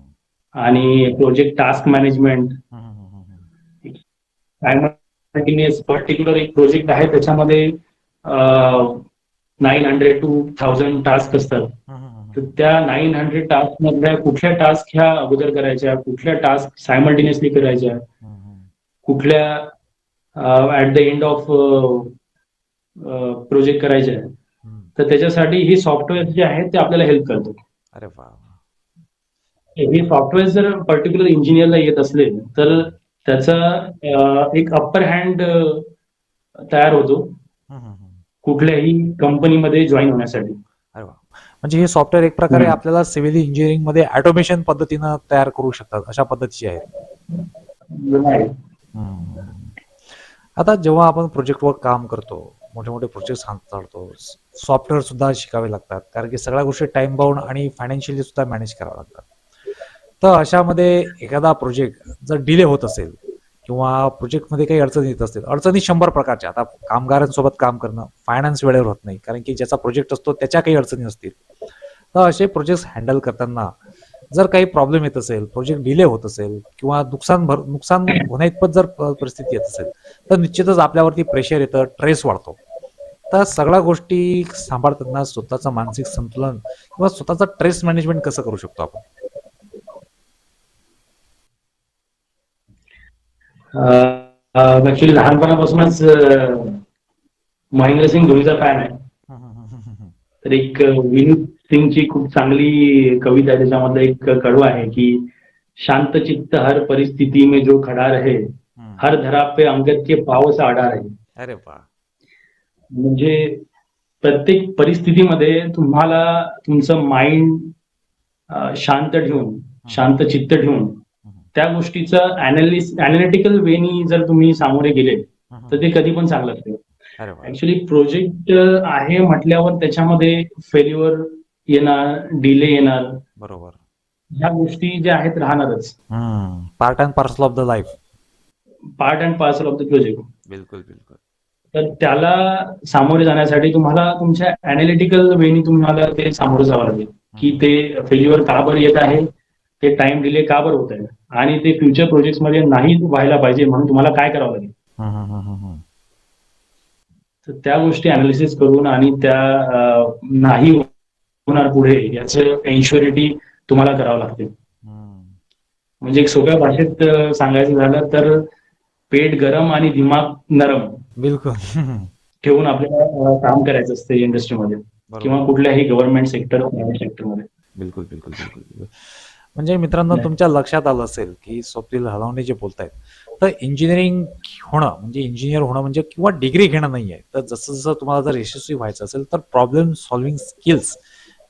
आणि प्रोजेक्ट टास्क मॅनेजमेंट, हम्म, हम्म, हम्म, हम्म. सायमल्टेनियस पर्टिक्युलर एक प्रोजेक्ट आहे त्याच्यामध्ये 900 to 1000 टास्क असतात. हम्म, हम्म, हम्म, तर त्या 900 टास्क मधल्या कुठल्या टास्क ह्या अगोदर करायच्या, कुठल्या टास्क सायमल्टेनियसली करायच्या, हम्म, हम्म, कुठल्या at the end of project करायच्या, हम्म. तर त्याच्यासाठी हे सॉफ्टवेअर जे आहेत ते आपल्याला हेल्प करतात. अरे वा वा. हे सॉफ्टवेअर जर पर्टिक्युलर इंजिनियरला येत असले तर त्याचा एक अप्पर हँड तयार होतो हम्म, हम्म, हम्म. कुठल्याही कंपनीमध्ये जॉईन होण्यासाठी. अरे वा. म्हणजे हे सॉफ्टवेअर एक प्रकारे हम्म. आपल्याला सिव्हिल इंजिनिअरिंग मध्ये ऑटोमेशन पद्धतीनं तयार करू शकतात, अशा पद्धतीचे आहेत. Right. हम्म. आता जेव्हा आपण प्रोजेक्टवर काम करतो, मोठे मोठे प्रोजेक्ट हाताळतो, सॉफ्टवेअर सुद्धा शिकावे लागतात, कारण की सगळ्या गोष्टी टाइम बाउंड आणि फायनान्शियली सुद्धा मॅनेज कराव्या लागतात. तर अशामध्ये एखादा प्रोजेक्ट जर डिले होत असेल किंवा प्रोजेक्टमध्ये काही अडचणी येत असतील, अडचणी 100 प्रकारच्या. आता कामगारांसोबत काम करणं, फायनान्स वेळेवर होत नाही, कारण की ज्याचा प्रोजेक्ट असतो त्याच्या काही अडचणी असतील. तर असे प्रोजेक्ट हँडल करताना जर काही प्रॉब्लेम येत असेल, प्रोजेक्ट डिले होत असेल किंवा नुकसान होण्याइतपत जर परिस्थिती येत असेल, तर निश्चितच आपल्यावरती प्रेशर येतं, ट्रेस वाढतो. तर सगळ्या गोष्टी सांभाळताना स्वतःचं मानसिक संतुलन किंवा स्वतःचं ट्रेस मॅनेजमेंट कसं करू शकतो आपण? ऍक्च्युली लहानपणापासूनच महेंद्र सिंग धोनीचा फॅन आहे. तर एक विनीत सिंगची खूप चांगली कविता आहे, त्याच्यामधलं एक कडवं आहे की शांत चित्त हर परिस्थिती में जो खड़ा रहे, हर धरा पे अंगद के पाव सा अडा रहे. अरे वा. म्हणजे प्रत्येक परिस्थितीमध्ये तुम्हाला तुमचं माइंड शांत ठेवून, शांत चित्त ठेवून त्या गोष्टीचं अॅनालिटिकल वेनी जर तुम्ही सामोरे गेले तर ते कधी पण चांगलं असते. अरे वा. ऍक्च्युली प्रोजेक्ट आहे म्हटल्यावर त्याच्यामध्ये फेल्युअर येणार, डिले येणार, बरोबर. ह्या गोष्टी ज्या आहेत राहणारच. Part and parcel of the life. Part and parcel of the project. बिलकुल बिलकुल. तर त्याला सामोरे जाण्यासाठी तुम्हाला तुमच्या अॅनालिटिकल वेनी तुम्हाला ते सामोरं जावं लागेल की ते फेल्युअर का बरं येत आहे, ते टाइम डिले का बरं होत आहे, आणि ते फ्युचर प्रोजेक्ट मध्ये नाही व्हायला पाहिजे म्हणून तुम्हाला काय करावं लागेल. तर त्या गोष्टी अनालिसिस करून आणि त्या नाही होणार पुढे याचं एन्श्युरिटी तुम्हाला करावं लागते. म्हणजे एक सोप्या भाषेत सांगायचं झालं तर पेट गरम आणि दिमाग नरम बिलकुल. ठेवून आपल्याला काम करायचं असतं इंडस्ट्रीमध्ये किंवा कुठल्याही गव्हर्नमेंट सेक्टर, प्रायव्हेट सेक्टरमध्ये. बिलकुल बिलकुल बिलकुल. म्हणजे मित्रांनो, तुमच्या लक्षात आलं असेल की स्वप्नील हलवणे जे बोलतायत, तर इंजिनिअरिंग होणं म्हणजे इंजिनियर होणं म्हणजे किंवा डिग्री घेणं नाही आहे. तर जसं जसं तुम्हाला जर यशस्वी व्हायचं असेल तर प्रॉब्लेम सॉल्व्हिंग स्किल्स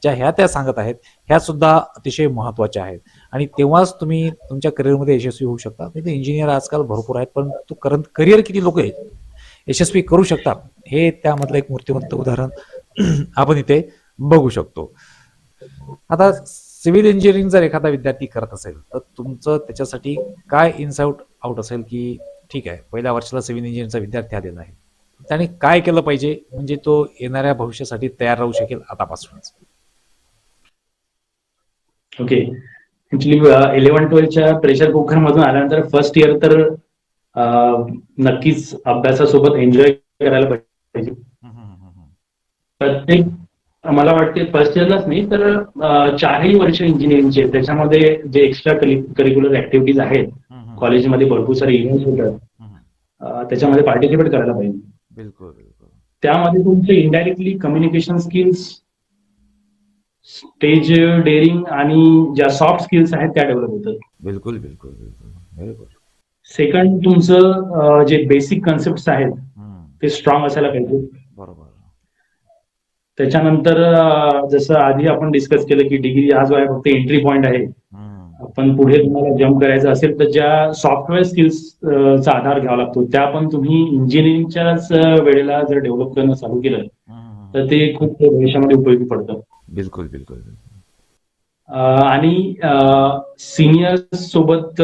ज्या त्या सांगत आहेत, ह्या सुद्धा अतिशय महत्वाच्या आहेत. आणि तेव्हाच तुम्ही तुमच्या करिअरमध्ये यशस्वी होऊ शकता. म्हणजे इंजिनियर आजकाल भरपूर आहेत, पण तो करिअर किती लोक यशस्वी करू शकतात, हे त्यामधलं एक मूर्तिमंत उदाहरण आपण इथे बघू शकतो. आता सिव्हिल इंजिनिअरिंग जर एखादा विद्यार्थी करत असेल तर तुमचं त्याच्यासाठी काय इन्साउट आउट असेल की ठीक आहे, पहिल्या वर्षाला सिव्हिल इंजिनिअरिंगचा विद्यार्थी आलेला आहे, त्याने काय केलं पाहिजे म्हणजे तो येणाऱ्या भविष्यासाठी तयार राहू शकेल आतापासूनच? ओके. ऍक्च्युली 11-12च्या प्रेशर कुकर मधून आल्यानंतर फर्स्ट इयर तर नक्कीच अभ्यासासोबत एन्जॉय करायला पाहिजे. प्रत्येक मला वाटते फर्स्ट इयरलाच नाही तर 4ही वर्ष इंजिनिअरिंगचे त्याच्यामध्ये जे एक्स्ट्रा करिक्युलर ऍक्टिव्हिटीज आहेत, कॉलेजमध्ये भरपूर सारे इव्हेंट्स होतात, त्याच्यामध्ये पार्टिसिपेट करायला पाहिजे. बिलकुल बिलकुल. त्यामध्ये तुमचे indirectly communication skills, stage daring आणि ज्या सॉफ्ट स्किल्स आहेत त्या डेव्हलप होतात. बिलकुल बिलकुल बिलकुल. Very good. सेकंड, तुमचं जे बेसिक कन्सेप्ट आहेत ते स्ट्रॉंग असायला पाहिजे. बरोबर. त्याच्यानंतर जसं आधी आपण डिस्कस केलं की डिग्री हा जो आहे फक्त एंट्री पॉईंट आहे. आपण पुढे तुम्हाला जम्प करायचं असेल तर ज्या सॉफ्टवेअर स्किल्सचा आधार घ्यावा लागतो त्या पण तुम्ही इंजिनिअरिंगच्याच वेळेला जर डेव्हलप करणं चालू केलं तर ते खूप भविष्यामध्ये उपयोगी पडतं. बिलकुल बिलकुल. आणि सिनियर्स सोबत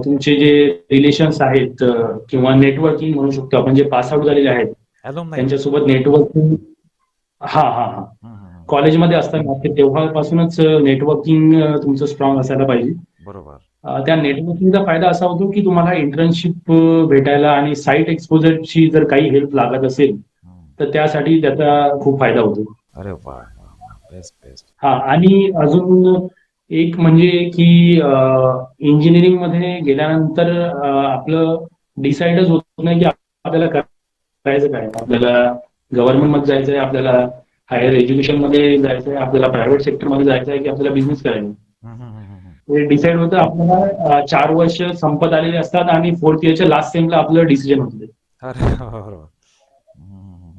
तुमचे जे रिलेशन्स आहेत किंवा नेटवर्किंग म्हणू शकतो आपण, जे पास आउट झालेले आहेत त्यांच्यासोबत नेटवर्किंग, हा कॉलेजमध्ये असताना तेव्हापासूनच नेटवर्किंग तुमचं स्ट्रॉंग असायला पाहिजे. बरोबर. त्या नेटवर्किंगचा फायदा असा होतो की तुम्हाला इंटर्नशिप भेटायला आणि साईट एक्सपोजरची जर काही हेल्प लागत असेल तर त्यासाठी त्याचा खूप फायदा होतो. अरे वा, बेस्ट बेस्ट. हा, आणि अजून एक म्हणजे की इंजिनिअरिंग मध्ये गेल्यानंतर आपलं डिसाइडच होत नाही की आपल्याला करायचं काय. आपल्याला गव्हर्नमेंट मध्ये जायचंय, आपल्याला हायर एज्युकेशन मध्ये जायचंय, आपल्याला प्रायव्हेट सेक्टर मध्ये जायचंय की आपल्याला बिझनेस करायचा. ते डिसाईड होतं आपल्याला 4 वर्ष संपत आलेले असतात आणि 4th इयरच्या लास्ट सेमला आपलं डिसिजन होतं.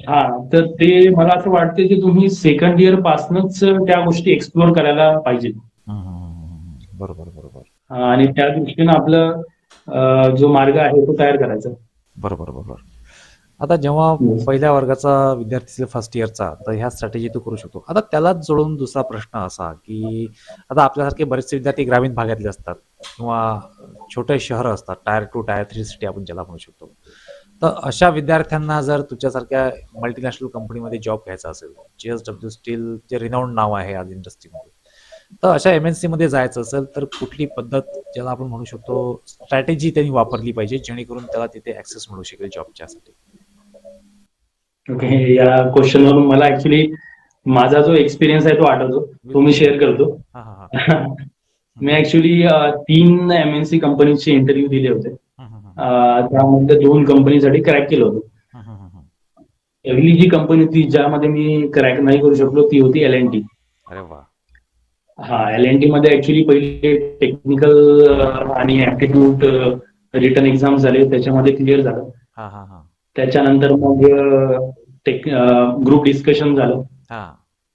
हा, तर ते मला असं वाटतं की तुम्ही सेकंड इयर पासूनच त्या गोष्टी एक्सप्लोर करायला पाहिजे. बरोबर बरोबर आणि त्या दृष्टीनं आपलं जो मार्ग आहे तो तयार करायचा. बरोबर बरोबर. आता जेव्हा Yes. पहिल्या वर्गाचा विद्यार्थी असेल फर्स्ट इयरचा, तर ह्या स्ट्रॅटेजी तो करू शकतो. आता त्यालाच जोडून दुसरा प्रश्न असा, की आता आपल्यासारखे बरेचसे विद्यार्थी ग्रामीण भागातले असतात किंवा छोटे शहरं असतात, टायर 2, टायर 3 सिटी आपण ज्याला म्हणू शकतो. तर अशा विद्यार्थ्यांना जर तुमच्यासारख्या मल्टीनॅशनल कंपनीमध्ये जॉब घ्यायचा असेल, JSW स्टील जे रिनाऊंड नाव आहे आज इंडस्ट्रीमध्ये, तर अशा MNC मध्ये जायचं असेल तर कुठली पद्धत ज्याला आपण म्हणू शकतो स्ट्रॅटेजी त्यांनी वापरली पाहिजे जेणेकरून त्याला तिथे ऍक्सेस मिळू शकेल जॉबच्यासाठी? ओके, या क्वेश्चनवरून मला ऍक्च्युली माझा जो एक्सपिरियन्स आहे तो आठवतो, तो मी बिलकुल शेअर बिलकुल. करतो. हा हा हा. मी ऍक्च्युली 3 MNC कंपनीचे इंटरव्ह्यू दिले होते. हम्म, हम्म, हम्म. त्यामध्ये 2 कंपनीसाठी क्रॅक केलं होतं. हम्म, हम्म, हम्म. पहिली जी कंपनी होती ज्यामध्ये मी क्रॅक नाही करू शकलो ती होती L&T. अरे वा. हा, L&T मध्ये ऍक्च्युली पहिले टेक्निकल आणि ऍप्टिट्यूड रिटर्न एक्झाम झाले, त्याच्यामध्ये क्लिअर झालं. हा हा हा त्याच्यानंतर मग ग्रुप डिस्कशन झालं हा.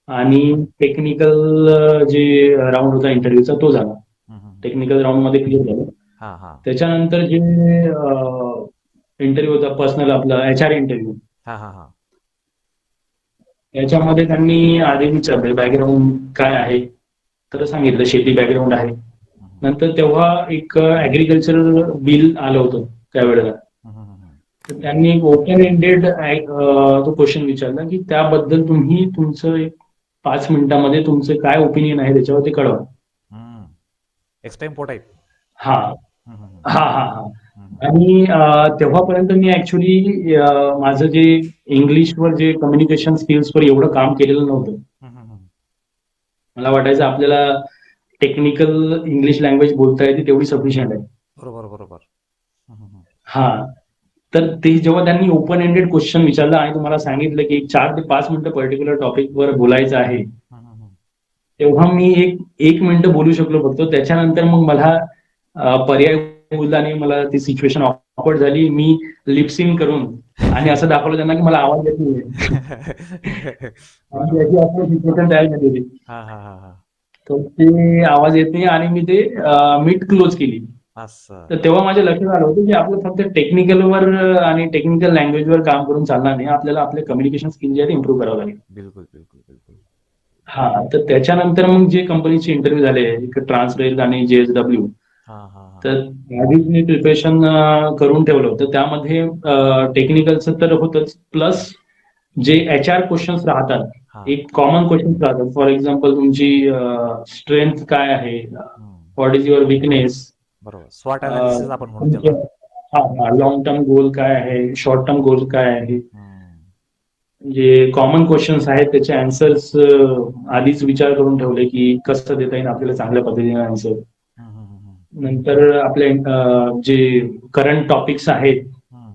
आणि टेक्निकल जे राऊंड होता इंटरव्ह्यूचा तो झाला. हम्म, हम्म. टेक्निकल राऊंड मध्ये क्लिअर झालं. हा हा त्याच्यानंतर जे इंटरव्ह्यू होता पर्सनल आपला HR इंटरव्ह्यू, हा हा हा. याच्यामध्ये त्यांनी आधी विचारलं बॅकग्राऊंड काय आहे, तर सांगितलं शेती बॅकग्राऊंड आहे. हम्म, नंतर तेव्हा एक ऍग्रिकल्चर बिल आलं होतं त्यावेळेला. हम्म, हम्म, हम्म. तर त्यांनी एक ओपन एंडेड तो क्वेश्चन विचारला की त्याबद्दल तुम्ही तुमचं एक 5 मिनिटामध्ये तुमचं काय ओपिनियन आहे त्याच्यावरती कळवा. हम्म. Extra important. हा हम्म, हम्म, हम्म. हा हा हा. हम्म, आणि तेव्हापर्यंत मी ऍक्च्युली माझं जे इंग्लिशवर जे कम्युनिकेशन स्किल्सवर एवढं काम केलेलं नव्हतं. हम्म, हम्म, हम्म. मला वाटायचं आपल्याला टेक्निकल इंग्लिश लँग्वेज बोलता येते तेवढी सफिशियंट आहे. बरोबर बरोबर. हम्म, हम्म, हा, तर ते जेव्हा त्यांनी ओपन एंडेड क्वेश्चन विचारला आणि तुम्हाला सांगितलं की 4 ते 5 मिनिटं पर्टिक्युलर टॉपिकवर बोलायचं आहे, हम्म, हम्म, हम्म. तेव्हा मी एक मिनिटं बोलू शकलो फक्त. त्याच्यानंतर मग मला पर्याय बोलला नाही, मला ती सिच्युएशन ऑकवर्ड झाली. मी लिपसिंग करून आणि असं दाखवलं त्यांना की मला आवाज येत नाहीये. आणि बरोबर. त्याची असं सिच्युएशन तयार झाली होती. हा हा हा हा. तर ते आवाज येत नाही आणि मी ते मीट क्लोज केली. असं. तर तेव्हा माझ्या लक्षात आलं होतं की आपलं फक्त टेक्निकलवर आणि टेक्निकल लँग्वेजवर काम करून चालणार नाही. आपल्याला आपले कम्युनिकेशन स्किल जे आहे इम्प्रूव्ह करावं लागेल. बिलकुल बिलकुल बिलकुल. हा, तर त्याच्यानंतर मग जे कंपनीचे इंटरव्ह्यू झाले एक ट्रान्सरेल आणि JSW, हा हा हा तर आधीच मी प्रिपरेशन करून ठेवलं होतं. त्यामध्ये टेक्निकलचं तर होतंच, प्लस जे HR क्वेश्चन्स राहतात, हा. एक कॉमन क्वेश्चन्स राहतात. फॉर एक्झाम्पल तुमची स्ट्रेंथ काय आहे, हम्म. व्हॉट इज युअर विकनेस, बरोबर. स्वॉट अनालिसिस आपण म्हणू त्याला. तुमचं हा लॉंग टर्म गोल काय आहे, शॉर्ट टर्म गोल काय आहे, हम्म. जे कॉमन क्वेश्चन्स आहेत त्याचे आन्सर्स आधीच विचार करून ठेवले की कसं देता येईल आपल्याला चांगल्या पद्धतीने आन्सर. हम्म, हम्म, हम्म, नंतर आपले जे करंट टॉपिक्स आहेत हम्म.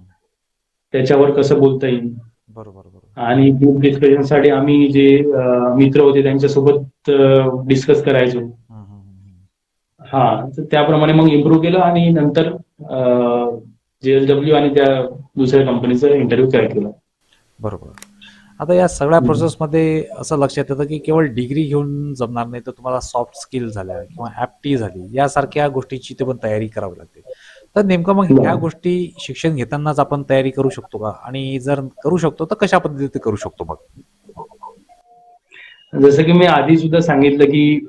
त्याच्यावर कसं बोलता येईल. बरोबर बरोबर. आणि ग्रुप डिस्कशनसाठी आम्ही जे मित्र होते त्यांच्यासोबत डिस्कस करायचो. हम्म, हम्म, हम्म. हा, तर त्याप्रमाणे मग इम्प्रूव्ह केलं आणि नंतर JSW आणि त्या दुसऱ्या कंपनीचा इंटरव्ह्यू क्रॅक केला. बरोबर. आता या सगळ्या प्रोसेसमध्ये असं लक्षात येतं की केवळ डिग्री घेऊन जमणार नाही, तर तुम्हाला सॉफ्ट स्किल झाल्या किंवा ॲप्टी झाली यासारख्या गोष्टीची ते पण तयारी करावी लागते. तर नेमकं मग ह्या गोष्टी शिक्षण घेतानाच आपण तयारी करू शकतो का? आणि जर करू शकतो तर कशा पद्धतीने करू शकतो मग? जसं की मी आधी सुद्धा सांगितलं की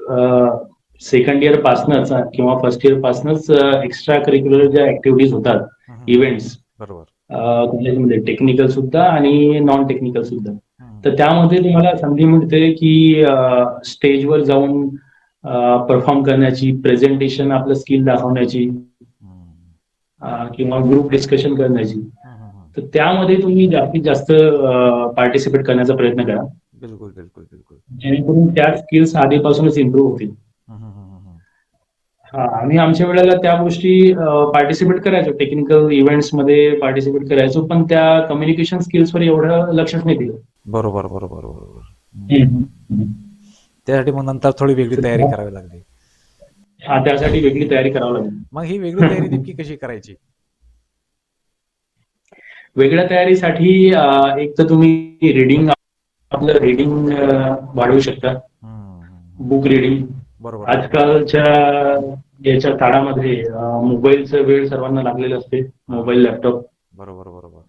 सेकंड इयर पासनच किंवा फर्स्ट इयर पासनच एक्स्ट्रा करिक्युलर ज्या ऍक्टिव्हिटीज होतात, हम्म, इव्हेंट्स बरोबर. कॉलेजमध्ये टेक्निकल सुद्धा आणि नॉन टेक्निकल सुद्धा, हम्म, तर त्यामध्ये तुम्हाला संधी मिळते की स्टेजवर जाऊन परफॉर्म करण्याची, प्रेझेंटेशन आपलं स्किल दाखवण्याची, हम्म, किंवा ग्रुप डिस्कशन करण्याची. हम्म, हम्म. तर त्यामध्ये तुम्ही जास्तीत जास्त पार्टिसिपेट करण्याचा प्रयत्न करा, बिलकुल बिलकुल बिलकुल. जेणेकरून त्या स्किल्स आधीपासूनच इम्प्रूव्ह होतील. हम्म, हम्म, हम्म, हम्म. हा, आणि आमच्या वेळेला त्या गोष्टी पार्टिसिपेट करायचो, टेक्निकल इव्हेंट्समध्ये पार्टिसिपेट करायचो, पण त्या कम्युनिकेशन स्किल्सवर एवढं लक्षच नाही दिलं. बरोबर बरोबर बरोबर. हम्म. हम्म. त्यासाठी मग नंतर थोडी वेगळी तर तयारी करावी लागली. हा, त्यासाठी वेगळी तयारी करावी लागेल. मग ही वेगळी तयारी नेमकी कशी करायची? वेगळ्या तयारीसाठी एक तर तुम्ही आपलं रीडिंग वाढवू शकता. हम्म, हम्म. Book reading. बरोबर बरोबर आजकालच्या याच्या काळामध्ये मोबाईलचा वेळ सर्वांना लागलेला असते. हा मोबाईल, लॅपटॉप. बरोबर बरोबर.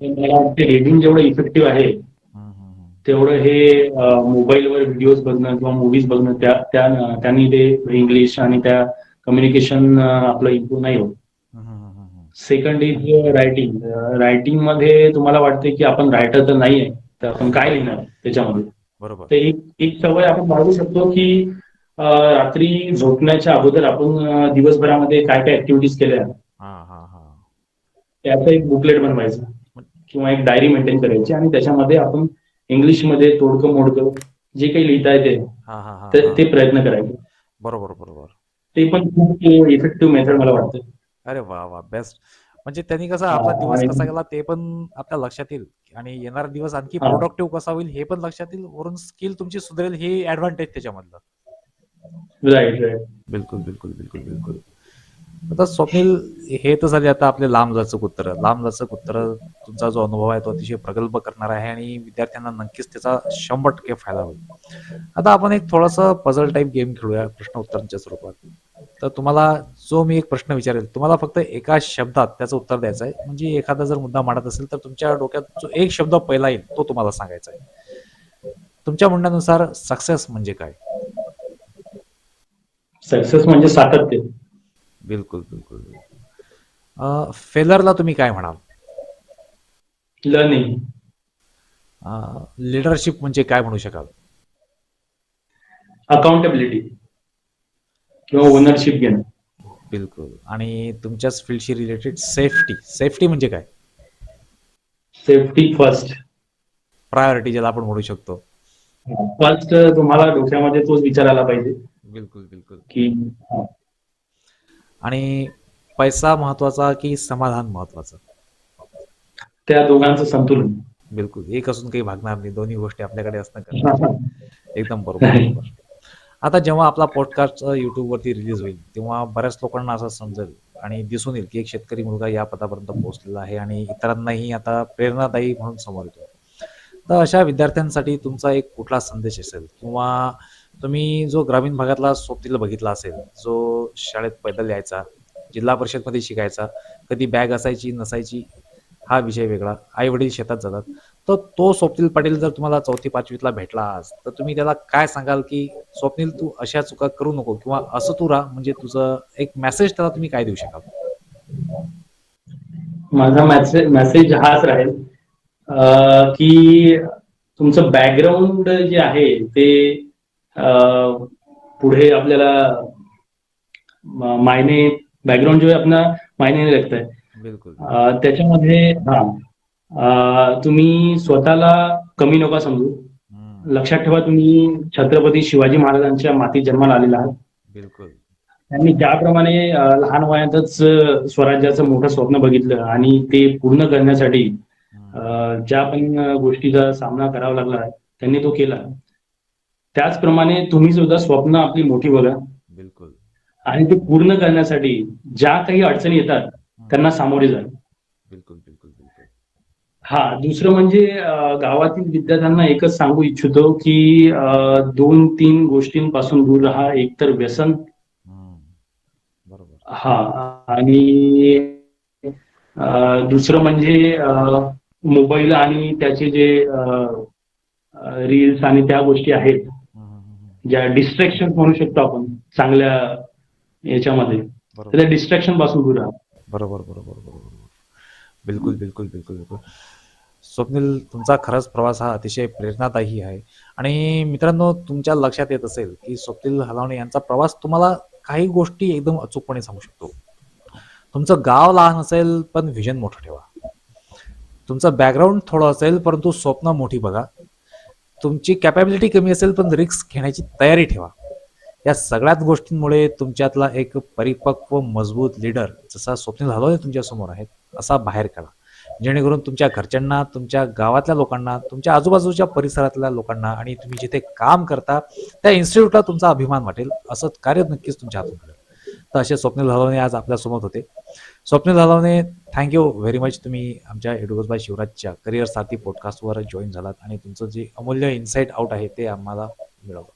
मला वाटते रीडिंग जेवढं इफेक्टिव्ह आहे, हम्म, हम्म, हम्म. तेवढं हे मोबाईलवर व्हिडिओज बघणं किंवा मूव्हीज बघणं त्यांनी ते इंग्लिश आणि त्या कम्युनिकेशन आपलं इम्प्रूव्ह नाही होत. हम्म, हम्म, हम्म, हम्म. Second is writing. रायटिंग मध्ये तुम्हाला वाटते की आपण रायटर तर नाही आहे, तर आपण काय लिहिणार त्याच्यामध्ये. बरोबर. तर एक सवय आपण बाळगू शकतो की रात्री झोपण्याच्या अगोदर आपण दिवसभरामध्ये काय काय ऍक्टिव्हिटीज केल्या हा हा हा. त्याचं एक बुकलेट बनवायचं किंवा एक डायरी मेंटेन करायची आणि त्याच्यामध्ये आपण इंग्लिशमध्ये तोडकं मोडकं जे काही लिहिता येते हा हा हा तर हा. ते प्रयत्न करायचे. बरोबर बरोबर. ते पण खूप इफेक्टिव्ह मेथड मला वाटतं. अरे वा वा, बेस्ट. म्हणजे त्यांनी कसं हा, आपला दिवस आणि कसा गेला ते पण आपल्या लक्षात येईल आणि येणारा दिवस आणखी हा, प्रोडक्टिव्ह कसा होईल हे पण लक्षात येईल, वरून स्किल तुमची सुधारेल हे ऍडव्हान्टेज त्याच्यामधलं. Right right. बिलकुल बिलकुल बिलकुल बिलकुल. आता स्वप्नील, हे तर झाले आता आपले लांबलचक उत्तर. तुमचा जो अनुभव आहे तो अतिशय प्रगल्भ करणार आहे आणि विद्यार्थ्यांना नक्कीच त्याचा 100% फायदा होईल. आता आपण एक थोडासा पझल टाईप गेम खेळूया प्रश्न उत्तरांच्या स्वरूपात. तर तुम्हाला जो मी एक प्रश्न विचारेल, तुम्हाला फक्त एका शब्दात त्याचं उत्तर द्यायचं आहे. म्हणजे एखादा जर मुद्दा मांडत असेल तर तुमच्या डोक्यात जो एक शब्द पहिला येईल तो तुम्हाला सांगायचा आहे. तुमच्या म्हणण्यानुसार सक्सेस म्हणजे काय? सक्सेस म्हणजे सातत्य. बिलकुल बिलकुल. फेलरला तुम्ही काय म्हणाल? लर्निंग. लिडरशिप म्हणजे काय म्हणू शकाल? अकाउंटेबिलिटी किंवा ओनरशिप घेणं. बिलकुल. आणि तुमच्याच फील्डशी रिलेटेड सेफ्टी म्हणजे काय? Safety first. प्रायोरिटी ज्याला आपण म्हणू शकतो. फर्स्ट तुम्हाला डोक्यामध्ये तोच विचार आला पाहिजे बिलकुल बिलकुल. की आणि पैसा महत्वाचा की समाधान महत्वाचं? त्या दोघांचं संतुलन. बिलकुल. एक असून काही भागणार नाही, दोन्ही गोष्टी आपल्याकडे असणं गरजेचं आहे. एकदम बरोबर बरोबर. आता जेव्हा आपला पॉडकास्ट युट्यूबवरती रिलीज होईल तेव्हा बऱ्याच लोकांना असं समजेल आणि दिसून येईल की एक शेतकरी मुलगा या पदापर्यंत पोहोचलेला आहे आणि इतरांनाही आता प्रेरणादायी म्हणून समोर येतो. तर अशा विद्यार्थ्यांसाठी तुमचा एक कुठला संदेश असेल, किंवा तुम्ही जो ग्रामीण भागातला स्वप्नील बघितला असेल, जो शाळेत पैदल यायचा, जिल्हा परिषदमध्ये शिकायचा, कधी बॅग असायची नसायची हा विषय वेगळा, आई वडील शेतात जातात, तर तो स्वप्नील पाटील जर तुम्हाला 4थी-5वीतला भेटला आज, तर तुम्ही त्याला काय सांगाल की स्वप्नील तू अशा चुका करू नको किंवा असं तू राहा, म्हणजे तुझं एक मेसेज त्याला तुम्ही काय देऊ शकाल? माझा मेसेज हाच राहील की तुमचं बॅकग्राऊंड जे आहे ते पुढे आपल्याला मायने बॅकग्राऊंड जो आहे अपना मायने नहीं रखता है. बिलकुल. त्याच्यामध्ये तुम्ही स्वतःला कमी नका समजू. हम्म, लक्षात ठेवा तुम्ही छत्रपती शिवाजी महाराजांच्या मातीत जन्माला आलेला आहात. बिलकुल. त्यांनी ज्याप्रमाणे लहान वयातच स्वराज्याचं मोठं स्वप्न बघितलं आणि ते पूर्ण करण्यासाठी हम्म, ज्या पण गोष्टीचा सामना करावा लागला त्यांनी तो केला. त्याचप्रमाणे तुम्ही सुद्धा स्वप्न आपली मोठी बघा बिलकुल. आणि ते पूर्ण करण्यासाठी ज्या काही अडचणी येतात हम्म, त्यांना सामोरे जा. बिलकुल बिलकुल बिलकुल. दुसरं म्हणजे गावातील विद्यार्थ्यांना एकच सांगू इच्छितो की 2-3 गोष्टींपासून दूर राहा. एक तर व्यसन. हम्म, बरोबर. आणि दुसरं म्हणजे मोबाईल आणि त्याचे जे रील्स आणि त्या गोष्टी आहेत ज्या डिस्ट्रॅक्शन म्हणू शकतो आपण चांगल्या याच्यामध्ये, तर त्या बरोबर डिस्ट्रॅक्शन पासून दूर राहा. बरोबर बरोबर बरोबर. बिलकुल बिलकुल बिलकुल बिलकुल. स्वप्नील, तुमचा खरंच प्रवास हा अतिशय प्रेरणादायी आहे. आणि मित्रांनो, तुमच्या लक्षात येत असेल की स्वप्नील हलावणे यांचा प्रवास तुम्हाला काही गोष्टी एकदम अचूकपणे सांगू शकतो. तुमचं गाव लहान असेल पण व्हिजन मोठं ठेवा. तुमचं बॅकग्राऊंड थोडं असेल परंतु स्वप्न मोठी बघा. तुमची कॅपॅबिलिटी कमी असेल पण रिस्क घेण्याची तयारी ठेवा. या सगळ्याच गोष्टींमुळे तुमच्यातला एक परिपक्व मजबूत लीडर जसा स्वप्नील हलवणे तुमच्या समोर आहेत असा बाहेर काढा, जेणेकरून तुमच्या घरच्यांना, तुमच्या गावातल्या लोकांना, तुमच्या आजूबाजूच्या परिसरातल्या लोकांना आणि तुम्ही जिथे काम करता त्या इन्स्टिट्यूटला तुमचा अभिमान वाटेल. असं कार्य नक्कीच तुमच्या हातून घडेल. तर असे स्वप्नील हलवणे आज आपल्यासमोर होते. स्वप्नील जाधवने थँक्यू व्हेरी मच. तुम्ही आमच्या एडुगोज बाय शिवराजच्या करिअर साथी पॉडकास्टवर जॉईन झालात आणि तुमचं जे अमूल्य इन्साईट आउट आहे ते आम्हाला मिळवलं.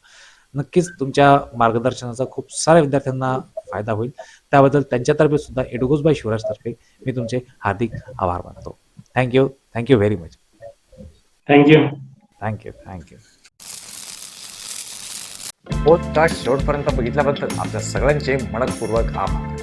नक्कीच तुमच्या मार्गदर्शनाचा खूप साऱ्या विद्यार्थ्यांना फायदा होईल. त्याबद्दल त्यांच्यातर्फे सुद्धा एडुगोज बाय शिवराजतर्फे मी तुमचे हार्दिक आभार मानतो. Thank you very much. Thank you. Thank you. Podcast शेवटपर्यंत बघितल्याबद्दल आपल्या सगळ्यांचे मनपूर्वक आभार.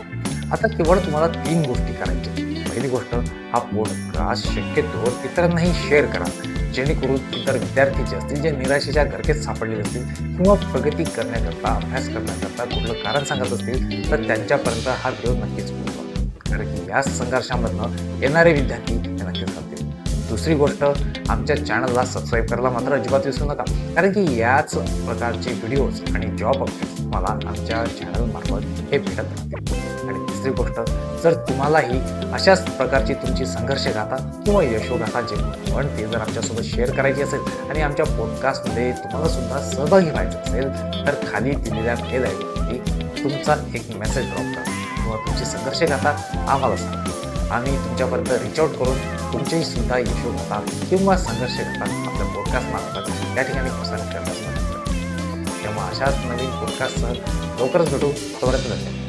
आता केवळ तुम्हाला 3 गोष्टी करायच्या. पहिली गोष्ट, हा पॉडकास्ट शक्यतो इतरांनाही शेअर करा, जेणेकरून इतर विद्यार्थी जे असतील, जे निराशेच्या गर्केत सापडलेले असतील किंवा प्रगती करण्याकरता, अभ्यास करण्याकरता कुठलं कारण सांगत असतील, तर त्यांच्यापर्यंत हा व्हिडिओ नक्कीच पोहोचवा. कारण की या संघर्षामधनं येणारे विद्यार्थी हे नक्कीच करतील. दुसरी गोष्ट, आमच्या चॅनलला सबस्क्राईब करायला मात्र अजिबात विसरू नका, कारण की याच प्रकारचे व्हिडिओज आणि जॉब अपडेट्स तुम्हाला आमच्या चॅनलमार्फत हे भेटत राहतील. आणि तिसरी गोष्ट, जर तुम्हालाही अशाच प्रकारची तुमची संघर्षगाथा किंवा यशोगाथा जे पण ते जर आमच्यासोबत शेअर करायची असेल आणि आमच्या पॉडकास्टमध्ये तुम्हाला सुद्धा सहभागी व्हायचं असेल, तर खाली दिलेल्या मेल आयडीवरती तुमचा एक मेसेज ड्रॉप करा किंवा तुमची संघर्षगाथा आम्हाला सांगा. आम्ही तुमच्यापर्यंत रिच आउट करून तुमचीही सुद्धा यशोगाथा किंवा संघर्षगाथा आपल्या पॉडकास्टमार्फत त्या ठिकाणी प्रसारित करण्यास मदत करू. तेव्हा अशाच नवीन पॉडकास्टसह लवकरच भेटू. तोपर्यंत धन्यवाद.